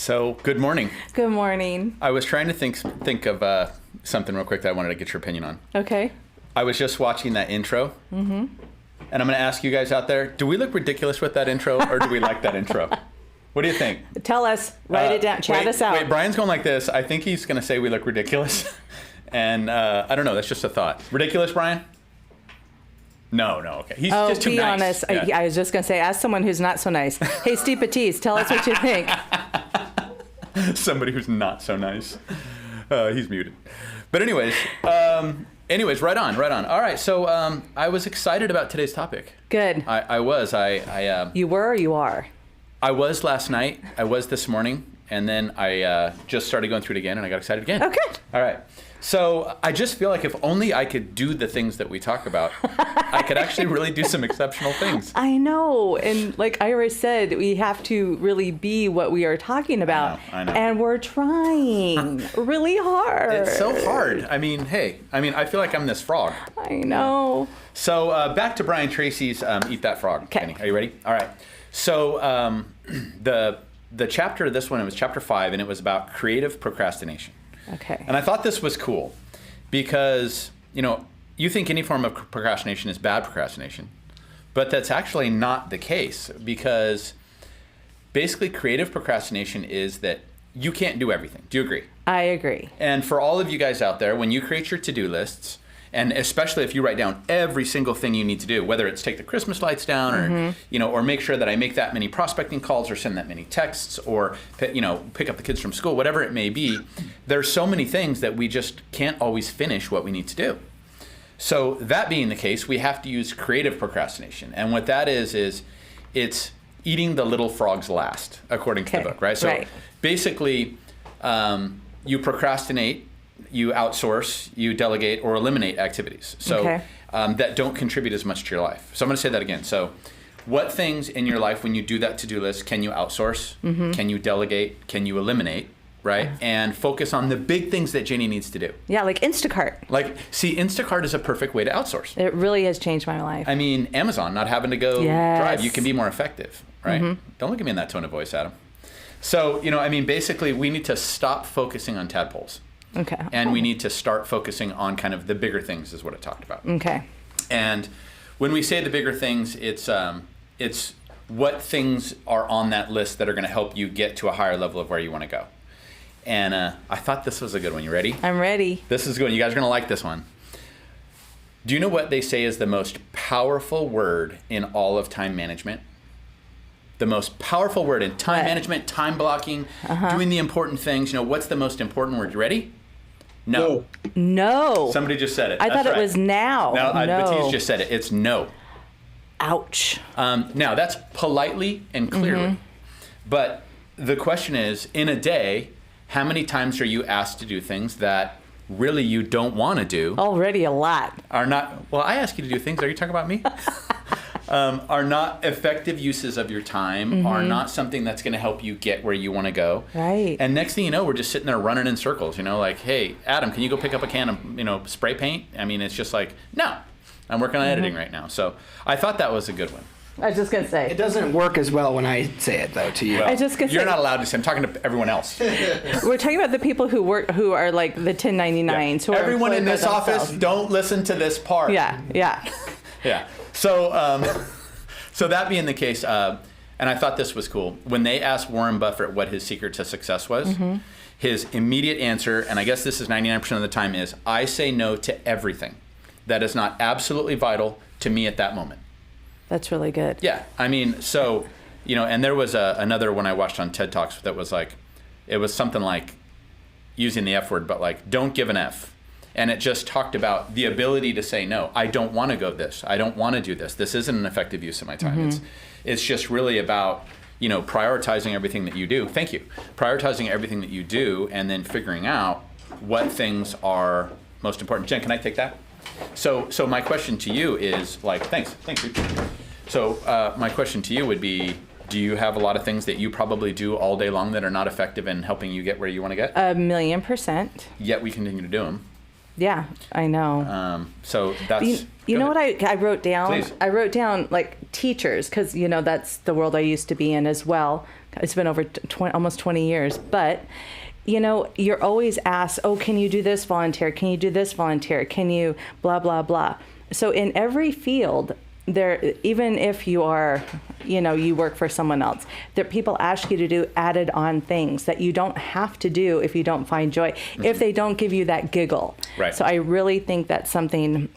So, good morning. Good morning. I was trying to think of something real quick that I wanted to get your opinion on. Okay. I was just watching that intro, and I'm going to ask you guys out there, do we look ridiculous with that intro, or do we like that intro? What do you think? Tell us. Write it down. Chat us out. Wait, Brian's going like this. I think he's going to say we look ridiculous. And I don't know. That's just a thought. Ridiculous, Brian? No, okay. He's just too be nice. honest. Yeah. I was just going to say, ask someone who's not so nice. Hey, Steve Batiste, tell us what you think. Somebody who's not so nice. He's muted. But anyways, right on. All right, so I was excited about today's topic. Good. I was. You were or you are? I was last night. I was this morning. And then I just started going through it again, and I got excited again. Okay. All right. So I just feel like if only I could do the things that we talk about, I could actually really do some exceptional things. I know. And like Ira said, we have to really be what we are talking about. I know. And we're trying really hard. It's so hard. I mean, I feel like I'm this frog. I know. So back to Brian Tracy's Eat That Frog. Okay. Penny. Are you ready? All right. So the chapter, this one, it was chapter 5, and it was about creative procrastination. Okay. And I thought this was cool because, you think any form of procrastination is bad procrastination, but that's actually not the case, because basically creative procrastination is that you can't do everything. Do you agree? I agree. And for all of you guys out there, when you create your to-do lists, and especially if you write down every single thing you need to do, whether it's take the Christmas lights down or, or make sure that I make that many prospecting calls or send that many texts or, pick up the kids from school, whatever it may be, there's so many things that we just can't always finish what we need to do. So that being the case, we have to use creative procrastination. And what that is it's eating the little frogs last, according to the book, right? So basically, you procrastinate, you outsource, you delegate, or eliminate activities that don't contribute as much to your life. So I'm going to say that again. So what things in your life, when you do that to-do list, can you outsource? Can you delegate? Can you eliminate? Right? And focus on the big things that Jenny needs to do. Yeah, like Instacart. Instacart is a perfect way to outsource. It really has changed my life. I mean, Amazon, not having to go drive, you can be more effective, right? Don't look at me in that tone of voice, Adam. So, basically we need to stop focusing on tadpoles. Okay. And we need to start focusing on kind of the bigger things is what it talked about. Okay. And when we say the bigger things, it's what things are on that list that are going to help you get to a higher level of where you want to go. And I thought this was a good one. You ready? I'm ready. This is good. You guys are going to like this one. Do you know what they say is the most powerful word in all of time management? The most powerful word in time management, time blocking, doing the important things. What's the most important word? You ready? No. Somebody just said it. I thought it was now. No, Batiste just said it. It's no. Ouch. Now, that's politely and clearly. But the question is, in a day, how many times are you asked to do things that really you don't want to do? Already a lot. Well, I ask you to do things. Are you talking about me? Are not effective uses of your time, are not something that's going to help you get where you want to go. Right. And next thing you know, we're just sitting there running in circles, like, hey, Adam, can you go pick up a can of, spray paint? I mean, it's just like, no, I'm working on editing right now. So I thought that was a good one. I was just going to say. It doesn't work as well when I say it, though, to you. Well, I just gonna you're say, not allowed to say. I'm talking to everyone else. We're talking about the people who are like the 1099s. Who everyone are in this office, don't listen to this part. Yeah. Yeah. So that being the case, and I thought this was cool, when they asked Warren Buffett what his secret to success was, his immediate answer, and I guess this is 99% of the time, is I say no to everything that is not absolutely vital to me at that moment. That's really good. Yeah. I mean, so, and there was another one I watched on TED Talks that was like, it was something like using the F word, but like, don't give an F. And it just talked about the ability to say no. I don't want to go this. I don't want to do this. This isn't an effective use of my time. It's just really about, prioritizing everything that you do. Thank you. Prioritizing everything that you do and then figuring out what things are most important. Jen, can I take that? So my question to you is thanks. Dude. So my question to you would be, do you have a lot of things that you probably do all day long that are not effective in helping you get where you want to get? 1,000,000%. Yet we continue to do them. Yeah, I know. So that's... You know what I wrote down? Please. I wrote down like teachers, because, that's the world I used to be in as well. It's been over almost 20 years. But, you know, you're always asked, oh, can you do this volunteer? Can you do this volunteer? Can you blah, blah, blah. So in every field, there, even if you are, you know, you work for someone else, that people ask you to do added on things that you don't have to do if you don't find joy, if they don't give you that giggle. Right. So I really think that's something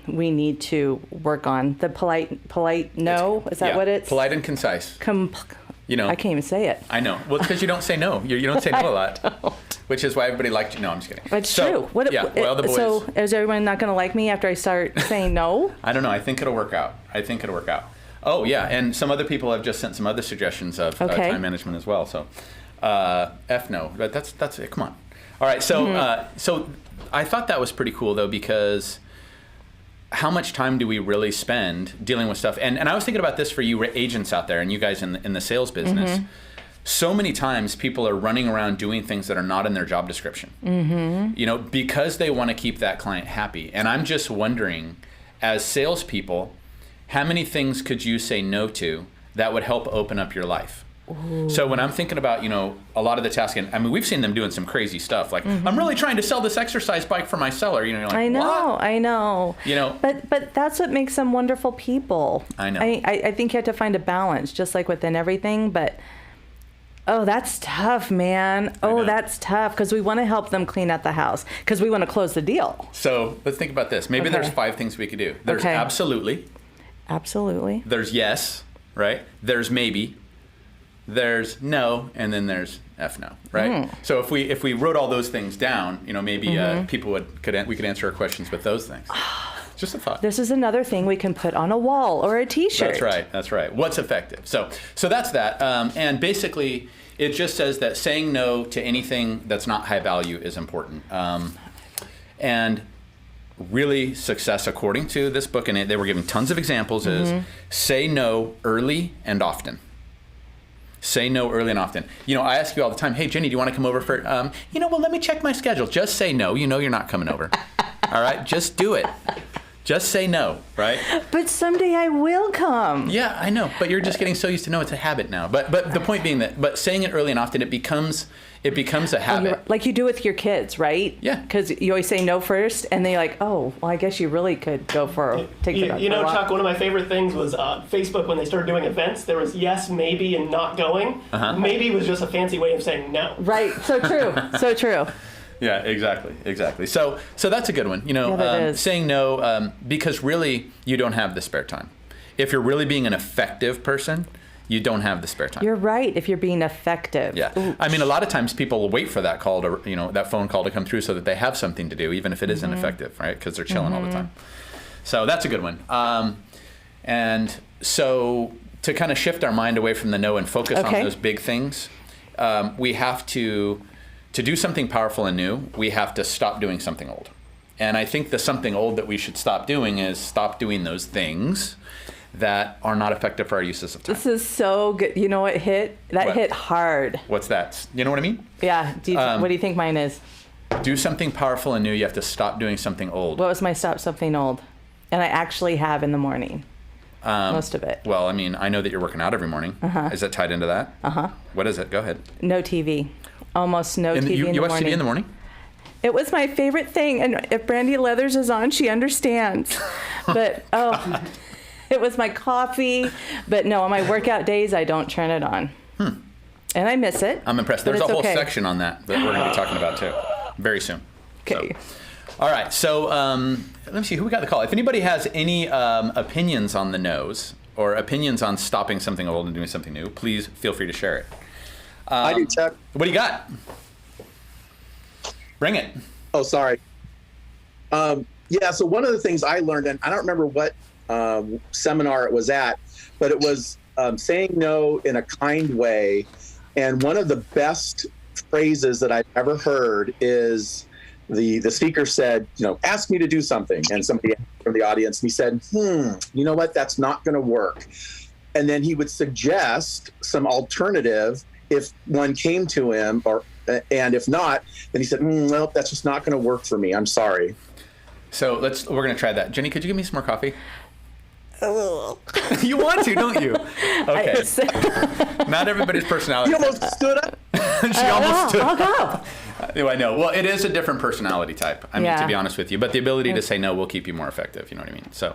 we need to work on. The polite no, is that what it's? Polite and concise. You know, I can't even say it. I know. Well, it's because you don't say no. You don't say no a lot, which is why everybody liked you. No, I'm just kidding. It's true. Well, the boys. So is everyone not going to like me after I start saying no? I don't know. I think it'll work out. Oh, yeah. And some other people have just sent some other suggestions of time management as well. So F no. But that's it. Come on. All right. So, so I thought that was pretty cool, though, because how much time do we really spend dealing with stuff? And I was thinking about this for you agents out there and you guys in the sales business. So many times people are running around doing things that are not in their job description, you know, because they want to keep that client happy. And I'm just wondering, as salespeople, how many things could you say no to that would help open up your life? Ooh. So when I'm thinking about, you know, a lot of the tasking, I mean, we've seen them doing some crazy stuff. Like, I'm really trying to sell this exercise bike for my seller. You know, you're like, I know. You know, but that's what makes them wonderful people. I know. I think you have to find a balance, just like within everything. But that's tough, man. That's tough because we want to help them clean out the house because we want to close the deal. So let's think about this. Maybe there's 5 things we could do. There's absolutely. There's yes, right? There's maybe. There's no, and then there's F no, right? So if we wrote all those things down, you know, maybe people we could answer our questions with those things. Just a thought. This is another thing we can put on a wall or a T-shirt. That's right. What's effective? So that's that. And basically, it just says that saying no to anything that's not high value is important. And really, success, according to this book, and they were giving tons of examples, is say no early and often. Say no early and often. You know, I ask you all the time, hey, Jenny, do you want to come over for, well, let me check my schedule. Just say no. You know you're not coming over. All right? Just do it. Just say no, right? But someday I will come. Yeah, I know. But you're just getting so used to it's a habit now. But the point being that, saying it early and often, it becomes a habit. Like you do with your kids, right? Yeah. Because you always say no first, and they're like, oh, well, I guess you really could go take the You know, Chuck, one of my favorite things was Facebook when they started doing events. There was yes, maybe, and not going. Maybe was just a fancy way of saying no. Right. So true. So true. Yeah, exactly. So that's a good one. You know, saying no because really you don't have the spare time. If you're really being an effective person, you don't have the spare time. You're right. If you're being effective. Yeah. Ooh. I mean, a lot of times people will wait for that call to, that phone call to come through so that they have something to do, even if it isn't effective, right? Because they're chilling all the time. So that's a good one. And so to kind of shift our mind away from the no and focus on those big things, we have to do something powerful and new, we have to stop doing something old. And I think the something old that we should stop doing is stop doing those things that are not effective for our uses of time. This is so good. You know what hit? That hit hard. What's that? You know what I mean? Yeah. What do you think mine is? Do something powerful and new. You have to stop doing something old. What was my stop something old? And I actually have in the morning. Most of it. Well, I mean, I know that you're working out every morning. Is that tied into that? What is it? Go ahead. No TV. Almost no TV in the morning. You watch TV in the morning? It was my favorite thing. And if Brandy Leathers is on, she understands. But, it was my coffee. But no, on my workout days, I don't turn it on. And I miss it. I'm impressed. There's a whole section on that we're going to be talking about, too, very soon. Okay. All right. So let me see. Who we got the call? If anybody has any opinions on the no's or opinions on stopping something old and doing something new, please feel free to share it. I do, Chuck. What do you got? Bring it. Oh, sorry. Yeah, so one of the things I learned, and I don't remember what seminar it was at, but it was saying no in a kind way. And one of the best phrases that I've ever heard is the speaker said, ask me to do something. And somebody from the audience, and he said, you know what, that's not going to work. And then he would suggest some alternative if one came to him, and if not, then he said, well, that's just not going to work for me. I'm sorry. So we're going to try that. Jenny, could you give me some more coffee? You want to, don't you? Okay. Not everybody's personality. You almost stood up. She almost stood. I'll go. I know. Well, it is a different personality type. I mean, Yeah. to be honest with you, but the ability to say no will keep you more effective. You know what I mean? So,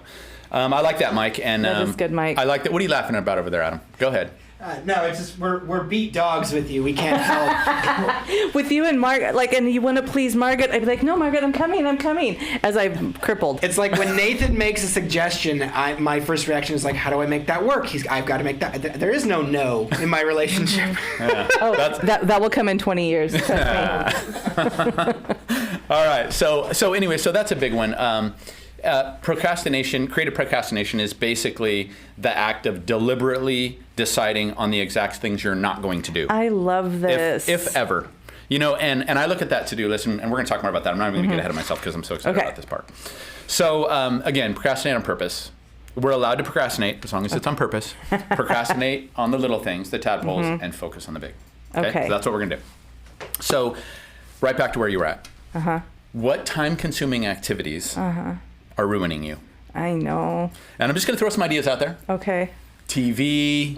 I like that, Mike. And That is good, Mike. I like that. What are you laughing about over there, Adam? Go ahead. No, it's just we're beat dogs with you. We can't help. With you and Margaret, like, and you want to please Margaret, I'd be like, no, Margaret, I'm coming, as I'm crippled. It's like when Nathan makes a suggestion, my first reaction is like, how do I make that work? I've got to make that. There is no in my relationship. Yeah. Oh, that will come in 20 years. Trust me. All right. So anyway, so that's a big one. Creative procrastination is basically the act of deliberately deciding on the exact things you're not going to do. I love this. If ever. And I look at that to-do list, and we're going to talk more about that. I'm not even going to get ahead of myself because I'm so excited about this part. So, again, procrastinate on purpose. We're allowed to procrastinate as long as it's on purpose. Procrastinate on the little things, the tadpoles, and focus on the big. Okay. So that's what we're going to do. So, right back to where you were at. What time-consuming activities are ruining you? I know. And I'm just going to throw some ideas out there. Okay. TV,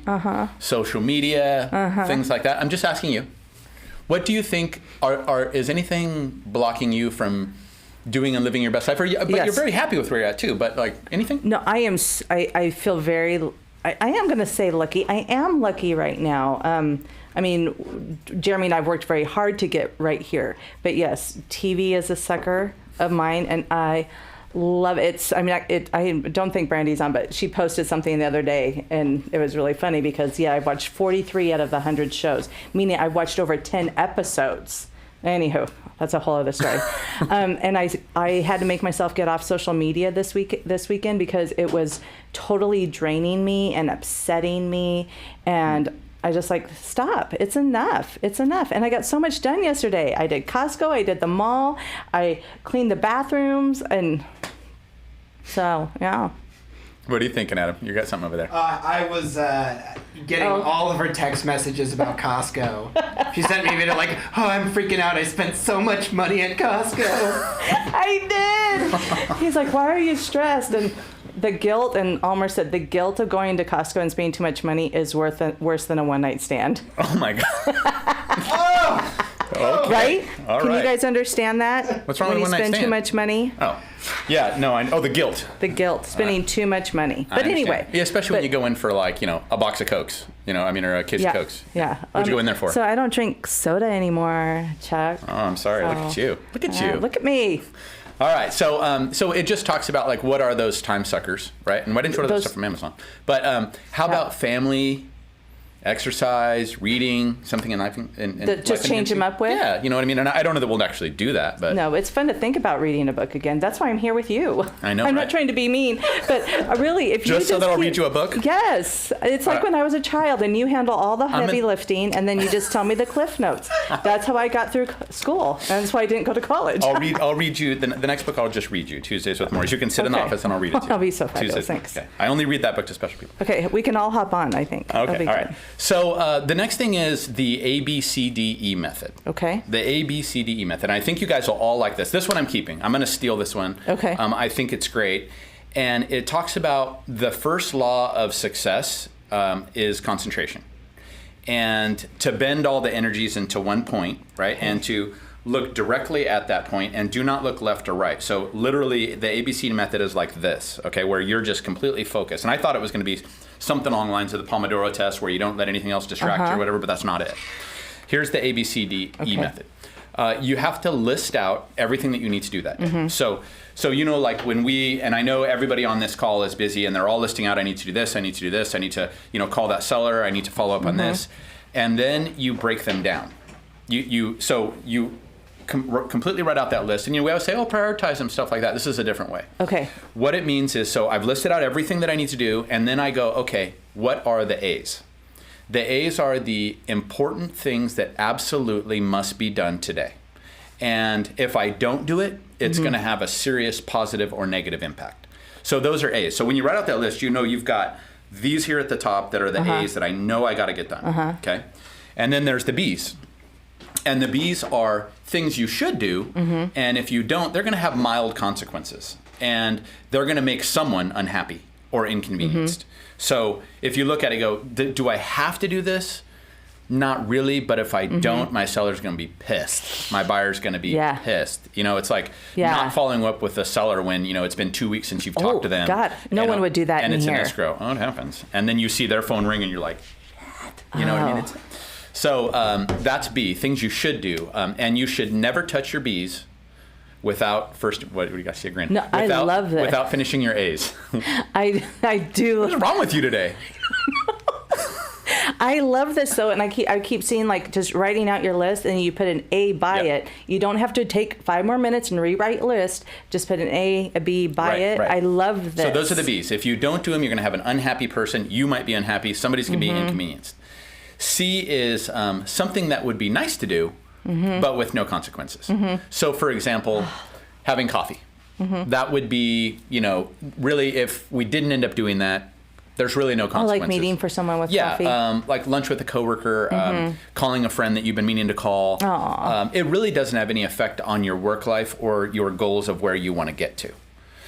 social media, things like that. I'm just asking you, what do you think is anything blocking you from doing and living your best life? But Yes. You're very happy with where you're at too, but like anything? No, I feel very, I am going to say lucky. I am lucky right now. I mean, Jeremy and I have worked very hard to get right here. But yes, TV is a sucker of mine, and I love it. I don't think Brandy's on, but she posted something the other day, and it was really funny because, I've watched 43 out of the 100 shows, meaning I watched over 10 episodes. Anywho, that's a whole other story. And I had to make myself get off social media this weekend because it was totally draining me and upsetting me, and I just stop. It's enough. It's enough. And I got so much done yesterday. I did Costco. I did the mall. I cleaned the bathrooms. And so, yeah. What are you thinking, Adam? You got something over there. I was getting all of her text messages about Costco. She sent me a video I'm freaking out. I spent so much money at Costco. I did. He's like, why are you stressed? And the guilt, and Almer said, the guilt of going to Costco and spending too much money is worse than a one-night stand. Oh, my God. Okay. Right? All Can right. you guys understand that? What's wrong when with one-night you spend stand? too much money? Oh, yeah. No, the guilt. The guilt, spending too much money. I But understand. anyway. Yeah, especially when you go in for a box of Cokes, or a case of Cokes. Yeah. What'd you go in there for? So I don't drink soda anymore, Chuck. Oh, I'm sorry. Look at you. Look at you. Look at me. All right, so it just talks about what are those time suckers, right? And why didn't you order that stuff from Amazon? But how about family, exercise, reading, something in life? Just change them up with? Yeah, you know what I mean? And I don't know that we'll actually do that, but No, it's fun to think about reading a book again. That's why I'm here with you. I know, I'm right? not trying to be mean, but really, if you Just so that I'll keep- read you a book? Yes. It's like when I was a child and you handle all the heavy lifting and then you just tell me the cliff notes. That's how I got through school. And that's why I didn't go to college. I'll read you the next book. I'll just read you Tuesdays with Morris. You can sit in the Okay. office and I'll read it to you. That'll be so fabulous. Tuesdays. Thanks. Okay. I only read that book to special people. Okay, we can all hop on, I think. That'll Okay, be all good. right. So the next thing is the ABCDE method. Okay. The ABCDE method. And I think you guys will all like this. This one I'm keeping. I'm going to steal this one. Okay. I think it's great. And it talks about the first law of success is concentration. And to bend all the energies into one point, right? And to look directly at that point and do not look left or right. So literally the ABCD method is like this, okay, where you're just completely focused. And I thought it was going to be something along the lines of the Pomodoro test where you don't let anything else distract you or whatever, but that's not it. Here's the ABCDE method. You have to list out everything that you need to do that day. So when we, and I know everybody on this call is busy and they're all listing out, I need to do this, I need to do this, I need to, call that seller, I need to follow up on this. And then you break them down. You completely write out that list. And we always say, prioritize them, stuff like that. This is a different way. Okay. What it means is, so I've listed out everything that I need to do, and then I go, okay, what are the A's? The A's are the important things that absolutely must be done today. And if I don't do it, it's going to have a serious positive or negative impact. So those are A's. So when you write out that list, you've got these here at the top that are the A's that I know I got to get done. Okay. And then there's the B's. And the B's are things you should do, and if you don't, they're going to have mild consequences, and they're going to make someone unhappy. or inconvenienced. So if you look at it, go, do I have to do this? Not really, but if I don't, my seller's going to be pissed. My buyer's going to be pissed. You know, it's like not following up with the seller when, you know, it's been 2 weeks since you've talked to them. God, no one would do that and in it's here. an escrow. Oh, it happens. And then you see their phone ring and you're like, you know what I mean? So that's B, things you should do. And you should never touch your B's without first, what do you guys see a grin? No, I love this. Without finishing your A's. I do. What's wrong with you today? I love this though, and I keep seeing like just writing out your list and you put an A by it. You don't have to take 5 more minutes and rewrite list. Just put an A, a B by it. Right. I love this. So those are the B's. If you don't do them, you're going to have an unhappy person. You might be unhappy. Somebody's going to be inconvenienced. C is something that would be nice to do, but with no consequences. So for example, having coffee. That would be, you know, really if we didn't end up doing that, there's really no consequences. Like meeting for someone with coffee? Yeah, like lunch with a coworker, calling a friend that you've been meaning to call. It really doesn't have any effect on your work life or your goals of where you want to get to.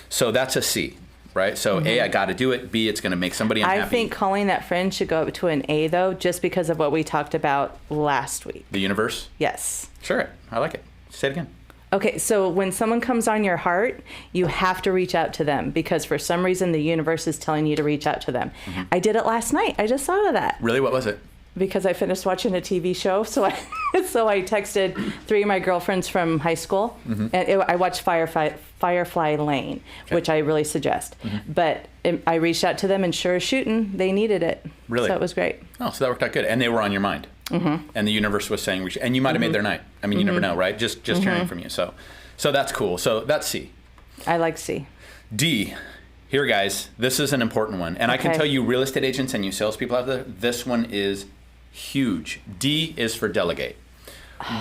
So that's a C, right? So A, I got to do it. B, it's going to make somebody unhappy. I think calling that friend should go up to an A, though, just because of what we talked about last week. The universe? Yes. Sure, I like it. Say it again. Okay, so when someone comes on your heart, you have to reach out to them because for some reason the universe is telling you to reach out to them. I did it last night. I just thought of that. Really? What was it? Because I finished watching a TV show, so I texted 3 of my girlfriends from high school, and I watched Firefly Lane, which I really suggest. But I reached out to them, and sure as shooting, they needed it. Really? So it was great. Oh, so that worked out good, and they were on your mind. And the universe was saying, and you might have made their night. I mean, you never know, right? Just hearing from you. So that's cool. So that's C. I like C. D. Here, guys, this is an important one, and I can tell you, real estate agents and you salespeople out there, this one is huge. D is for delegate.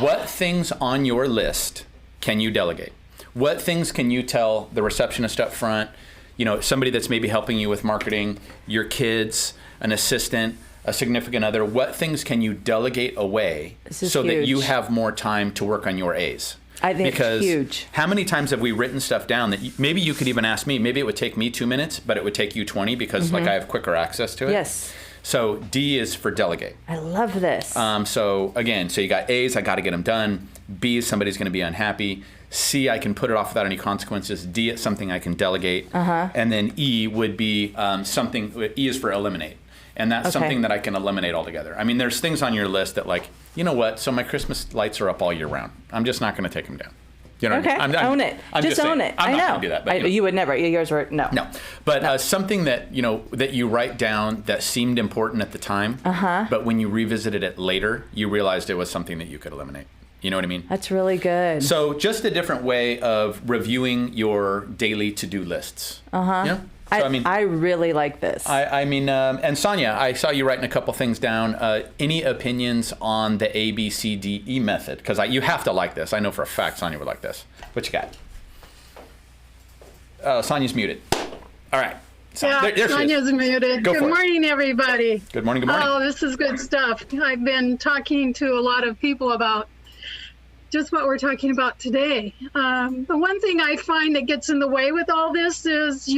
What things on your list can you delegate? What things can you tell the receptionist up front, you know, somebody that's maybe helping you with marketing, your kids, an assistant, a significant other? What things can you delegate away so that you have more time to work on your A's? I think because it's huge. How many times have we written stuff down that maybe you could even ask me, maybe it would take me 2 minutes, but it would take you 20 because like I have quicker access to it? Yes. So D is for delegate. I love this. So again, so you got A's, I got to get them done. B is somebody's going to be unhappy. C, I can put it off without any consequences. D, it's something I can delegate. And then E would be something, E is for eliminate. And that's something that I can eliminate altogether. I mean, there's things on your list that like, you know what? So my Christmas lights are up all year round. I'm just not going to take them down. You know what I mean? Own it. I'm just own it. I'm I know. not going to do that. But, you would never. Yours were, no. No. But something that, you know, that you write down that seemed important at the time, but when you revisited it later, you realized it was something that you could eliminate. You know what I mean? That's really good. So just a different way of reviewing your daily to-do lists. Yeah? So, I really like this. I mean, and Sonia, I saw you writing a couple things down. Any opinions on the Abcde method? Because you have to like this. I know for a fact Sonia would like this. What you got? Sonia's muted. All right. There Sonia's muted. Good morning, everybody. Good morning, good morning. Oh, this is good stuff. I've been talking to a lot of people about just what we're talking about today. The one thing I find that gets in the way with all this is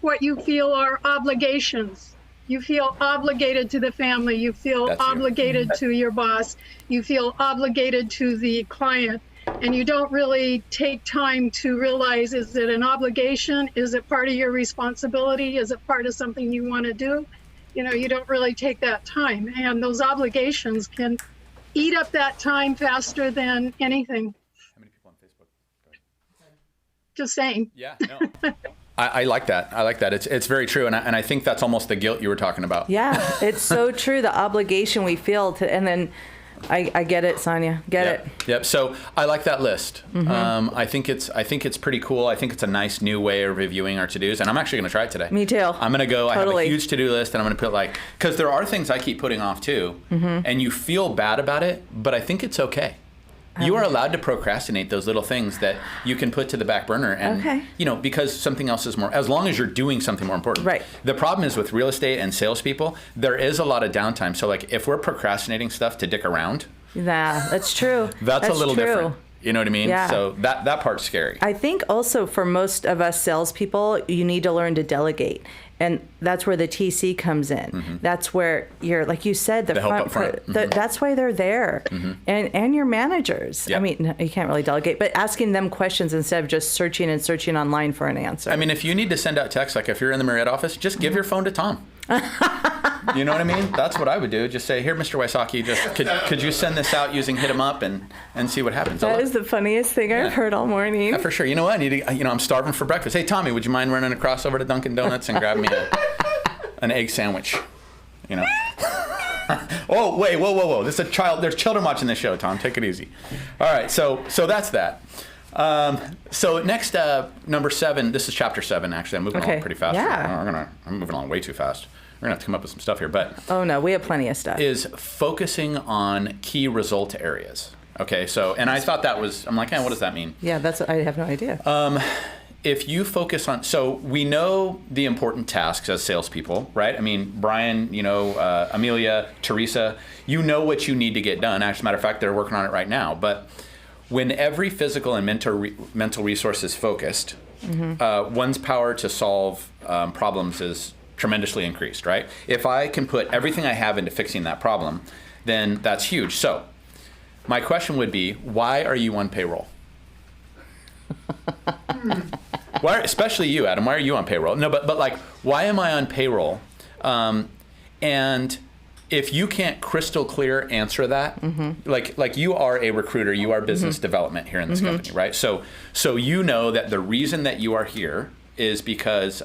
what you feel are obligations. You feel obligated to the family. You feel obligated to your boss. You feel obligated to the client. And you don't really take time to realize, is it an obligation? Is it part of your responsibility? Is it part of something you want to do? You know, you don't really take that time. And those obligations can eat up that time faster than anything. How many people on Facebook? Go ahead. Just saying. Yeah, no. I like that. I like that. It's very true. And I think that's almost the guilt you were talking about. Yeah, it's so true. The obligation we feel to, and then I get it, Sonia. Get it. Yep. So I like that list. I think it's pretty cool. I think it's a nice new way of reviewing our to-dos, and I'm actually going to try it today. Me too. I'm going to go. Totally. I have a huge to-do list, and I'm going to put because there are things I keep putting off too, and you feel bad about it, but I think it's okay. You are allowed to procrastinate those little things that you can put to the back burner, and you know, because something else is more, as long as you're doing something more important. Right. The problem is with real estate and salespeople, there is a lot of downtime. So like if we're procrastinating stuff to dick around, yeah, that's true. That's a little different. You know what I mean? Yeah. So that part's scary. I think also for most of us salespeople, you need to learn to delegate. And that's where the TC comes in. That's where you're, like you said, the help up front. that's why they're there. And your managers. Yep. I mean, you can't really delegate, but asking them questions instead of just searching online for an answer. I mean, if you need to send out text, like if you're in the Marriott office, just give your phone to Tom. You know what I mean? That's what I would do. Just say, here, Mr. Wysocki, just could you send this out using Hit 'em Up and see what happens. That is the funniest thing I've heard all morning. Yeah, for sure. You know what? I need to, I'm starving for breakfast. Hey, Tommy, would you mind running across over to Dunkin' Donuts and grab me an egg sandwich? Oh, wait, whoa. There's children watching this show, Tom. Take it easy. All right, so that's that. So next, number 7, this is chapter 7, actually. I'm moving along pretty fast. Yeah. I'm moving along way too fast. We're going to have to come up with some stuff here. But oh, no, we have plenty of stuff. Is focusing on key result areas. Okay, so, and I thought that was, I'm like, what does that mean? Yeah, I have no idea. If you focus on, so we know the important tasks as salespeople, right? I mean, Brian, Amelia, Teresa, you know what you need to get done. As a matter of fact, they're working on it right now. But when every physical and mental resource is focused, one's power to solve problems is tremendously increased, right? If I can put everything I have into fixing that problem, then that's huge. So my question would be, why are you on payroll? Why, especially you, Adam, why are you on payroll? No, but like, why am I on payroll? And if you can't crystal clear answer that, like you are a recruiter, you are business development here in this company, right? So you know that the reason that you are here is because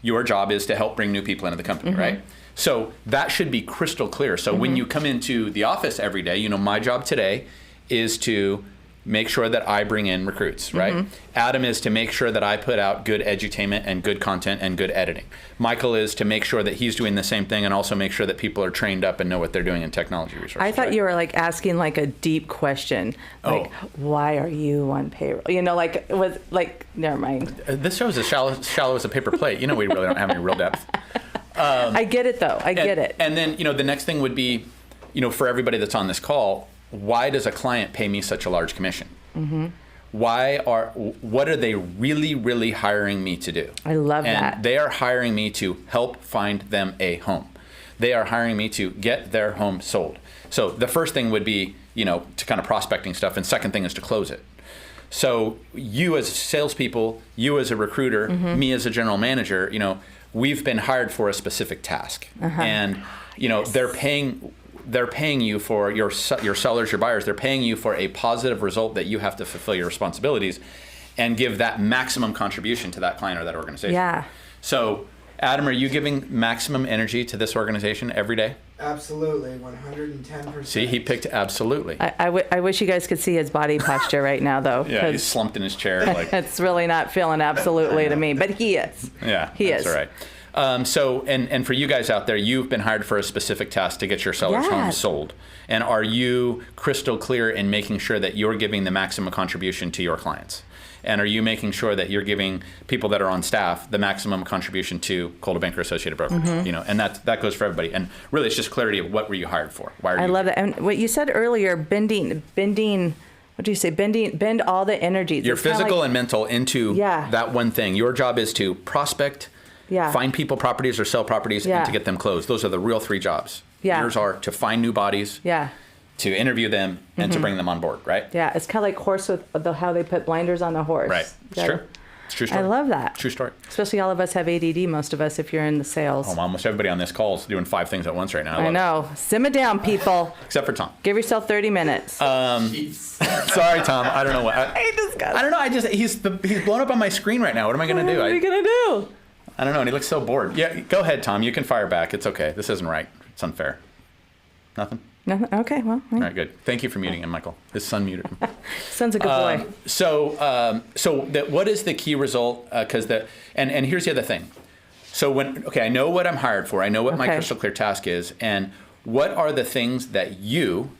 your job is to help bring new people into the company, right? So that should be crystal clear. So when you come into the office every day, my job today is to make sure that I bring in recruits, right? Adam is to make sure that I put out good edutainment and good content and good editing. Michael is to make sure that he's doing the same thing and also make sure that people are trained up and know what they're doing in technology resources. I thought you were like asking like a deep question, like why are you on payroll? Never mind. This show is as shallow as a paper plate. We really don't have any real depth. I get it though. I get it. And then the next thing would be, for everybody that's on this call, why does a client pay me such a large commission? What are they really, really hiring me to do? I love that. And they are hiring me to help find them a home. They are hiring me to get their home sold. So the first thing would be, to kind of prospecting stuff, and second thing is to close it. So you as salespeople, you as a recruiter, me as a general manager, we've been hired for a specific task, and they're paying you for your sellers, your buyers. They're paying you for a positive result that you have to fulfill your responsibilities and give that maximum contribution to that client or that organization. Yeah. So, Adam, are you giving maximum energy to this organization every day? Absolutely, 110%. See, he picked absolutely. I wish you guys could see his body posture right now, though. Yeah, he's slumped in his chair. Like it's really not feeling absolutely to me, but he is. Yeah, he is. That's all right. So, and for you guys out there, you've been hired for a specific task to get your seller's home sold. And are you crystal clear in making sure that you're giving the maximum contribution to your clients? And are you making sure that you're giving people that are on staff the maximum contribution to Coldwell Banker Associated Brokerage? And that goes for everybody. And really, it's just clarity of what were you hired for? Why are you? I love that. And what you said earlier, bending. What do you say? Bend all the energies. Your physical and mental into that one thing. Your job is to prospect. Find people properties or sell properties and to get them closed. Those are the real 3 jobs. Yours are to find new bodies, to interview them, and to bring them on board, right? Yeah, it's kind of like horse with how they put blinders on the horse. Right, it's true. It's a true story. I love that. True story. Especially all of us have ADD, most of us, if you're in the sales. Almost everybody on this call is doing 5 things at once right now. I know. Simmer down, people. Except for Tom. Give yourself 30 minutes. Sorry, Tom. I don't know what. I hate this guy. I don't know. He's blown up on my screen right now. What am I going to do? What are you going to do? I don't know, and he looks so bored. Yeah, go ahead, Tom. You can fire back. It's okay. This isn't right. It's unfair. Nothing? Nothing? Okay, well. All right, good. Thank you for muting him, Michael. His son muted him. Son's a good boy. What is the key result? And here's the other thing. So I know what I'm hired for. I know what my crystal clear task is, and what are the things that you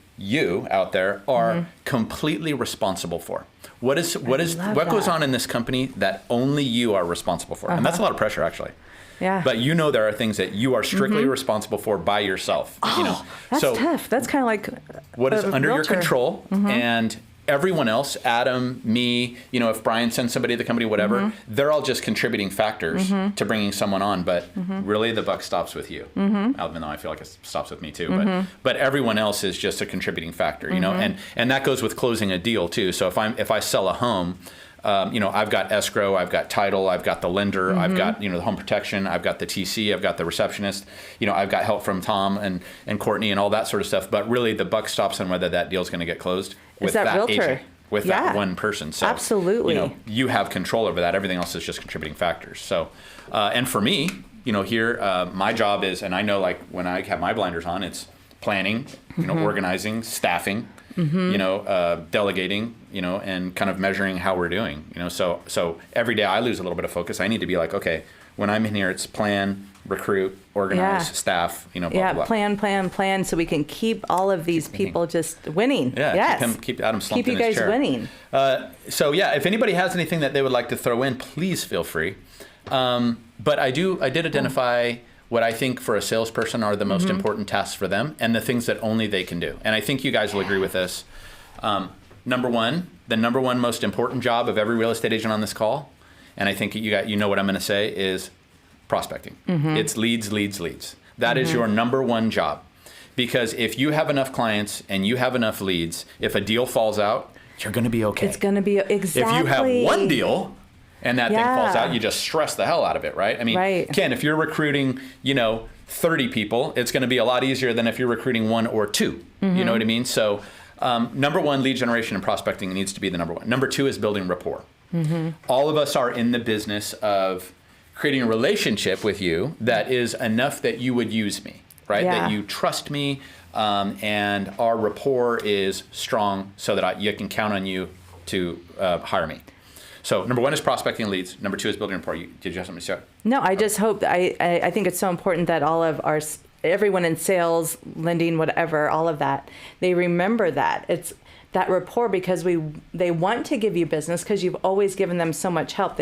out there are completely responsible for? What goes on in this company that only you are responsible for? And that's a lot of pressure, actually. Yeah. But there are things that you are strictly responsible for by yourself. That's tough. That's kind of like what is under your control, and everyone else, Adam, me, if Brian sends somebody to the company, whatever, they're all just contributing factors to bringing someone on. But really, the buck stops with you. Even though I feel like it stops with me too. But everyone else is just a contributing factor, and that goes with closing a deal too. So if I sell a home, I've got escrow, I've got title, I've got the lender, I've got, the home protection, I've got the TC, I've got the receptionist, I've got help from Tom and Courtney and all that sort of stuff. But really the buck stops on whether that deal's going to get closed with that realtor agent, with that one person. So, absolutely. You have control over that. Everything else is just contributing factors. So, and for me, here, my job is, and I know like when I have my blinders on, it's planning, organizing, staffing, delegating, and kind of measuring how we're doing, so every day I lose a little bit of focus. I need to be like, okay, when I'm in here, it's plan, recruit, organize, staff, blah, blah, blah. plan, so we can keep all of these people just winning. Yeah, yes. Keep Adam slumped in his chair. Keep you guys winning. So yeah, if anybody has anything that they would like to throw in, please feel free. But I did identify what I think for a salesperson are the most important tasks for them and the things that only they can do. And I think you guys will agree with this. Number one, the number one most important job of every real estate agent on this call, and I think you know what I'm going to say, is prospecting. It's leads. That is your number one job. Because if you have enough clients and you have enough leads, if a deal falls out, you're going to be okay. It's going to be exactly. If you have one deal and that thing falls out, you just stress the hell out of it, right? I mean, Ken, if you're recruiting, 30 people, it's going to be a lot easier than if you're recruiting one or two. You know what I mean? So number one, lead generation and prospecting needs to be the number one. Number two is building rapport. All of us are in the business of creating a relationship with you that is enough that you would use me, right? That you trust me, and our rapport is strong so that you can count on you to hire me. So number one is prospecting leads. Number two is building rapport. Did you have something to say? No, I just hope that I think it's so important that all of everyone in sales, lending, whatever, all of that, they remember that. It's that rapport, because they want to give you business because you've always given them so much help.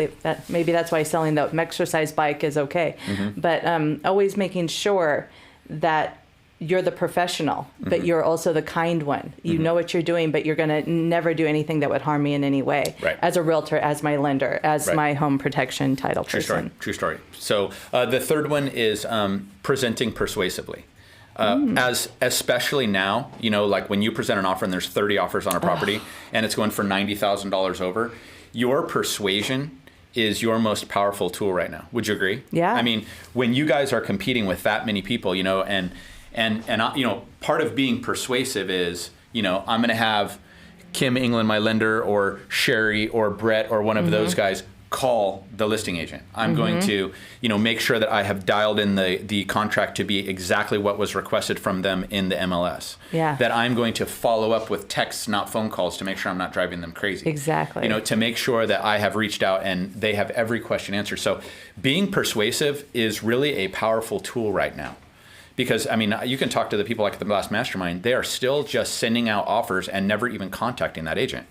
Maybe that's why selling the exercise bike is okay. But always making sure that you're the professional, but you're also the kind one. You know what you're doing, but you're going to never do anything that would harm me in any way. Right. As a realtor, as my lender, as my home protection title person. True story. So the third one is presenting persuasively. Especially now, like when you present an offer and there's 30 offers on a property and it's going for $90,000 over, your persuasion is your most powerful tool right now. Would you agree? Yeah. I mean, when you guys are competing with that many people, and part of being persuasive is, I'm going to have Kim England, my lender, or Sherry or Brett or one of those guys call the listing agent. I'm going to, make sure that I have dialed in the contract to be exactly what was requested from them in the MLS. Yeah. That I'm going to follow up with texts, not phone calls, to make sure I'm not driving them crazy. Exactly. To make sure that I have reached out and they have every question answered. So being persuasive is really a powerful tool right now. Because, you can talk to the people like at the last mastermind, they are still just sending out offers and never even contacting that agent.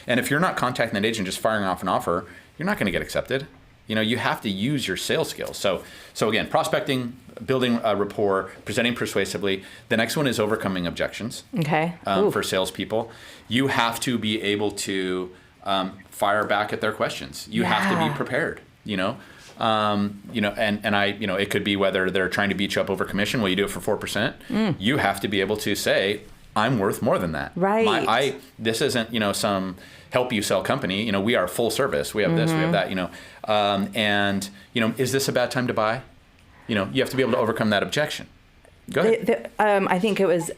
And if you're not contacting that agent, just firing off an offer, you're not going to get accepted. You have to use your sales skills. So again, prospecting, building a rapport, presenting persuasively. The next one is overcoming objections. Okay. For salespeople. You have to be able to fire back at their questions. You have to be prepared, it could be whether they're trying to beat you up over commission. Well, you do it for 4%. You have to be able to say, I'm worth more than that. Right. This isn't, some help you sell company. We are full service. We have this, we have that, is this a bad time to buy? You have to be able to overcome that objection. Go ahead. I think it was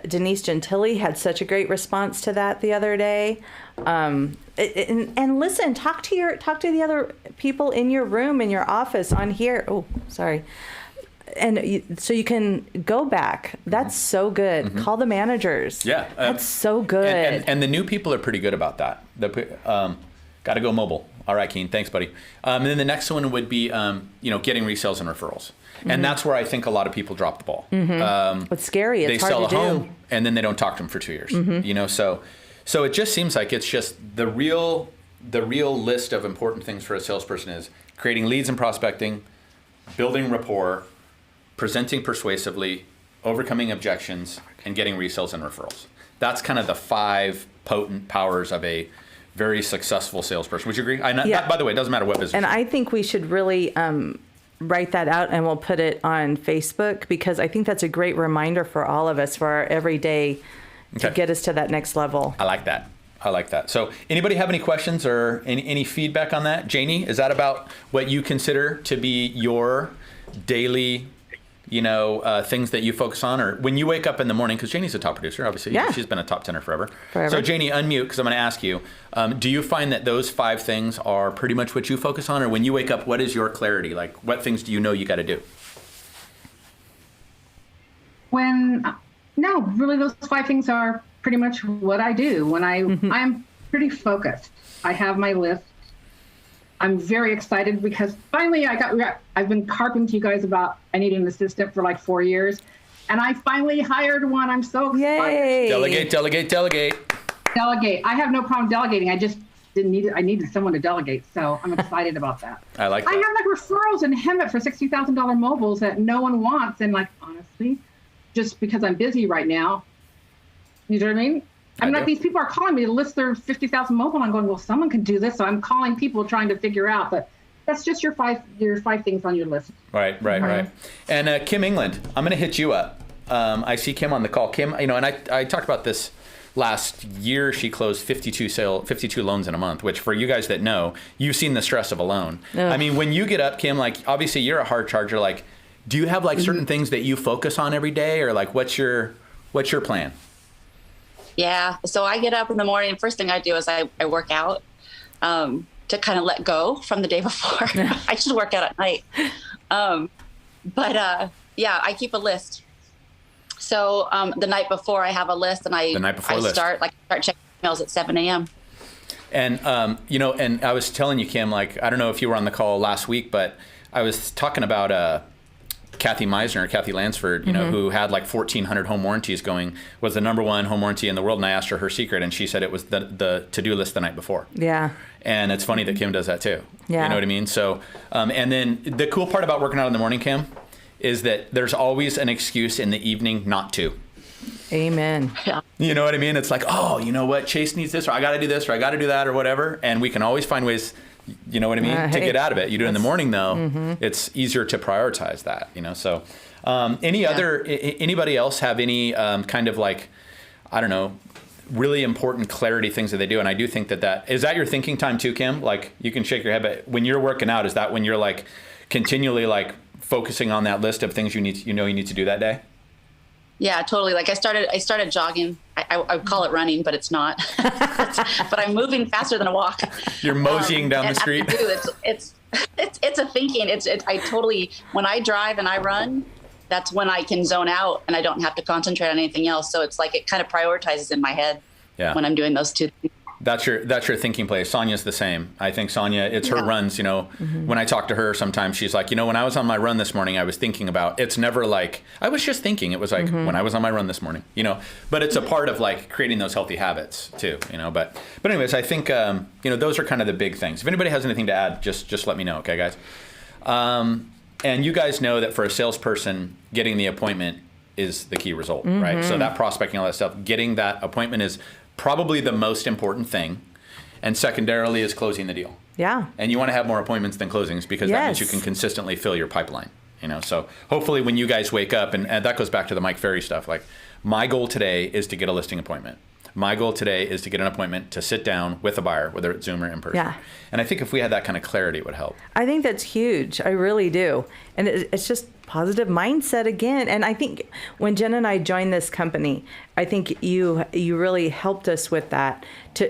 Denise Gentili had such a great response to that the other day. And listen, talk to the other people in your room, in your office, on here. Oh, sorry. And so you can go back. That's so good. Call the managers. Yeah. That's so good. And the new people are pretty good about that. Got to go mobile. All right, Keen. Thanks, buddy. And then the next one would be, getting resales and referrals. And that's where I think a lot of people drop the ball. It's scary. It's hard to do. They sell a home and then they don't talk to them for 2 years. So it just seems like it's just the real list of important things for a salesperson is creating leads and prospecting, building rapport, presenting persuasively, overcoming objections, and getting resales and referrals. That's kind of the 5 potent powers of a very successful salesperson. Would you agree? By the way, it doesn't matter what business. And I think we should really write that out, and we'll put it on Facebook, because I think that's a great reminder for all of us for our everyday to get us to that next level. I like that. So anybody have any questions or any feedback on that? Janie, is that about what you consider to be your daily, things that you focus on? Or when you wake up in the morning, because Janie's a top producer, obviously. Yeah. She's been a top tenor forever. So Janie, unmute, because I'm going to ask you, do you find that those 5 things are pretty much what you focus on? Or when you wake up, what is your clarity? Like, what things do you know you got to do? No, really those 5 things are pretty much what I do. When I'm pretty focused. I have my list. I'm very excited because finally I've been carping to you guys about I need an assistant for like 4 years, and I finally hired one. I'm so excited. Yay! Delegate. I have no problem delegating. I just didn't need it. I needed someone to delegate, so I'm excited about that. I like that. I have like referrals in Hemet for $60,000 mobiles that no one wants, and like honestly, just because I'm busy right now, you know what I mean? I'm like, these people are calling me to list their 50,000 mobile. I'm going, well, someone can do this. So I'm calling people trying to figure out, but that's just your five things on your list. Right. And Kim England, I'm going to hit you up. I see Kim on the call. Kim, and I talked about this last year. She closed 52 loans in a month, which for you guys that know, you've seen the stress of a loan. Ugh. I mean, when you get up, Kim, like obviously you're a hard charger. Like, do you have like certain things that you focus on every day, or like what's your plan? Yeah. So I get up in the morning. First thing I do is I work out to kind of let go from the day before. I should work out at night. But I keep a list. So the night before I have a list, and I start checking emails at 7 a.m. And, and I was telling you, Kim, like, I don't know if you were on the call last week, but I was talking about Kathy Meisner, Kathy Lansford, who had like 1,400 home warranties going, was the #1 home warranty in the world. And I asked her secret, and she said it was the to-do list the night before. Yeah. And it's funny that Kim does that too. Yeah. You know what I mean? So, and then the cool part about working out in the morning, Kim, is that there's always an excuse in the evening not to. Amen. Yeah. You know what I mean? It's like, oh, you know what? Chase needs this, or I got to do this, or I got to do that, or whatever. And we can always find ways, you know what I mean, to get out of it. You do it in the morning, though, it's easier to prioritize that, So anybody else have any kind of like, I don't know, really important clarity things that they do? And I do think is that your thinking time too, Kim? Like, you can shake your head, but when you're working out, is that when you're like continually like focusing on that list of things you need to do that day? Yeah, totally. Like I started jogging. I call it running, but it's not. But I'm moving faster than a walk. You're moseying down the street. It's a thinking. I totally, when I drive and I run, that's when I can zone out and I don't have to concentrate on anything else. So it's like it kind of prioritizes in my head when I'm doing those two things. That's your thinking place. Sonia's the same. I think Sonia, it's her runs, when I talk to her sometimes she's like, when I was on my run this morning, I was thinking about, it's never like, I was just thinking, it was like when I was on my run this morning, but it's a part of like creating those healthy habits too, but anyways, I think, those are kind of the big things. If anybody has anything to add, just let me know. Okay, guys. And you guys know that for a salesperson, getting the appointment is the key result, right? So that prospecting, all that stuff, getting that appointment is probably the most important thing, and secondarily is closing the deal. Yeah. And you want to have more appointments than closings because that means you can consistently fill your pipeline. So hopefully when you guys wake up, and that goes back to the Mike Ferry stuff, like my goal today is to get a listing appointment. My goal today is to get an appointment to sit down with a buyer, whether it's Zoom or in person. Yeah. And I think if we had that kind of clarity, it would help. I think that's huge. I really do. And it's just positive mindset again. And I think when Jen and I joined this company, I think you really helped us with that.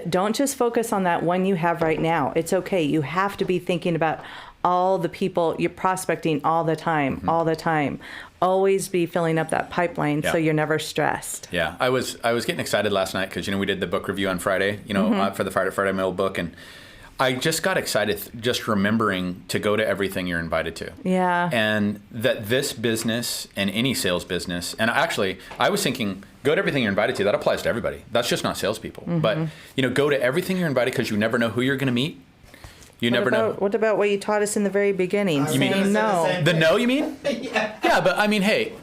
Don't just focus on that one you have right now. It's okay. You have to be thinking about all the people you're prospecting all the time. Always be filling up that pipipeline so you're never stressed. Yeah, I was getting excited last night because we did the book review on Friday, for the Friday Mail book, and I just got excited just remembering to go to everything you're invited to. Yeah. And that this business and any sales business, and actually I was thinking, go to everything you're invited to. That applies to everybody. That's just not salespeople. But go to everything you're invited because you never know who you're going to meet. You never know. What about what you taught us in the very beginning? You mean no? The no, you mean? Yeah, but I mean, hey,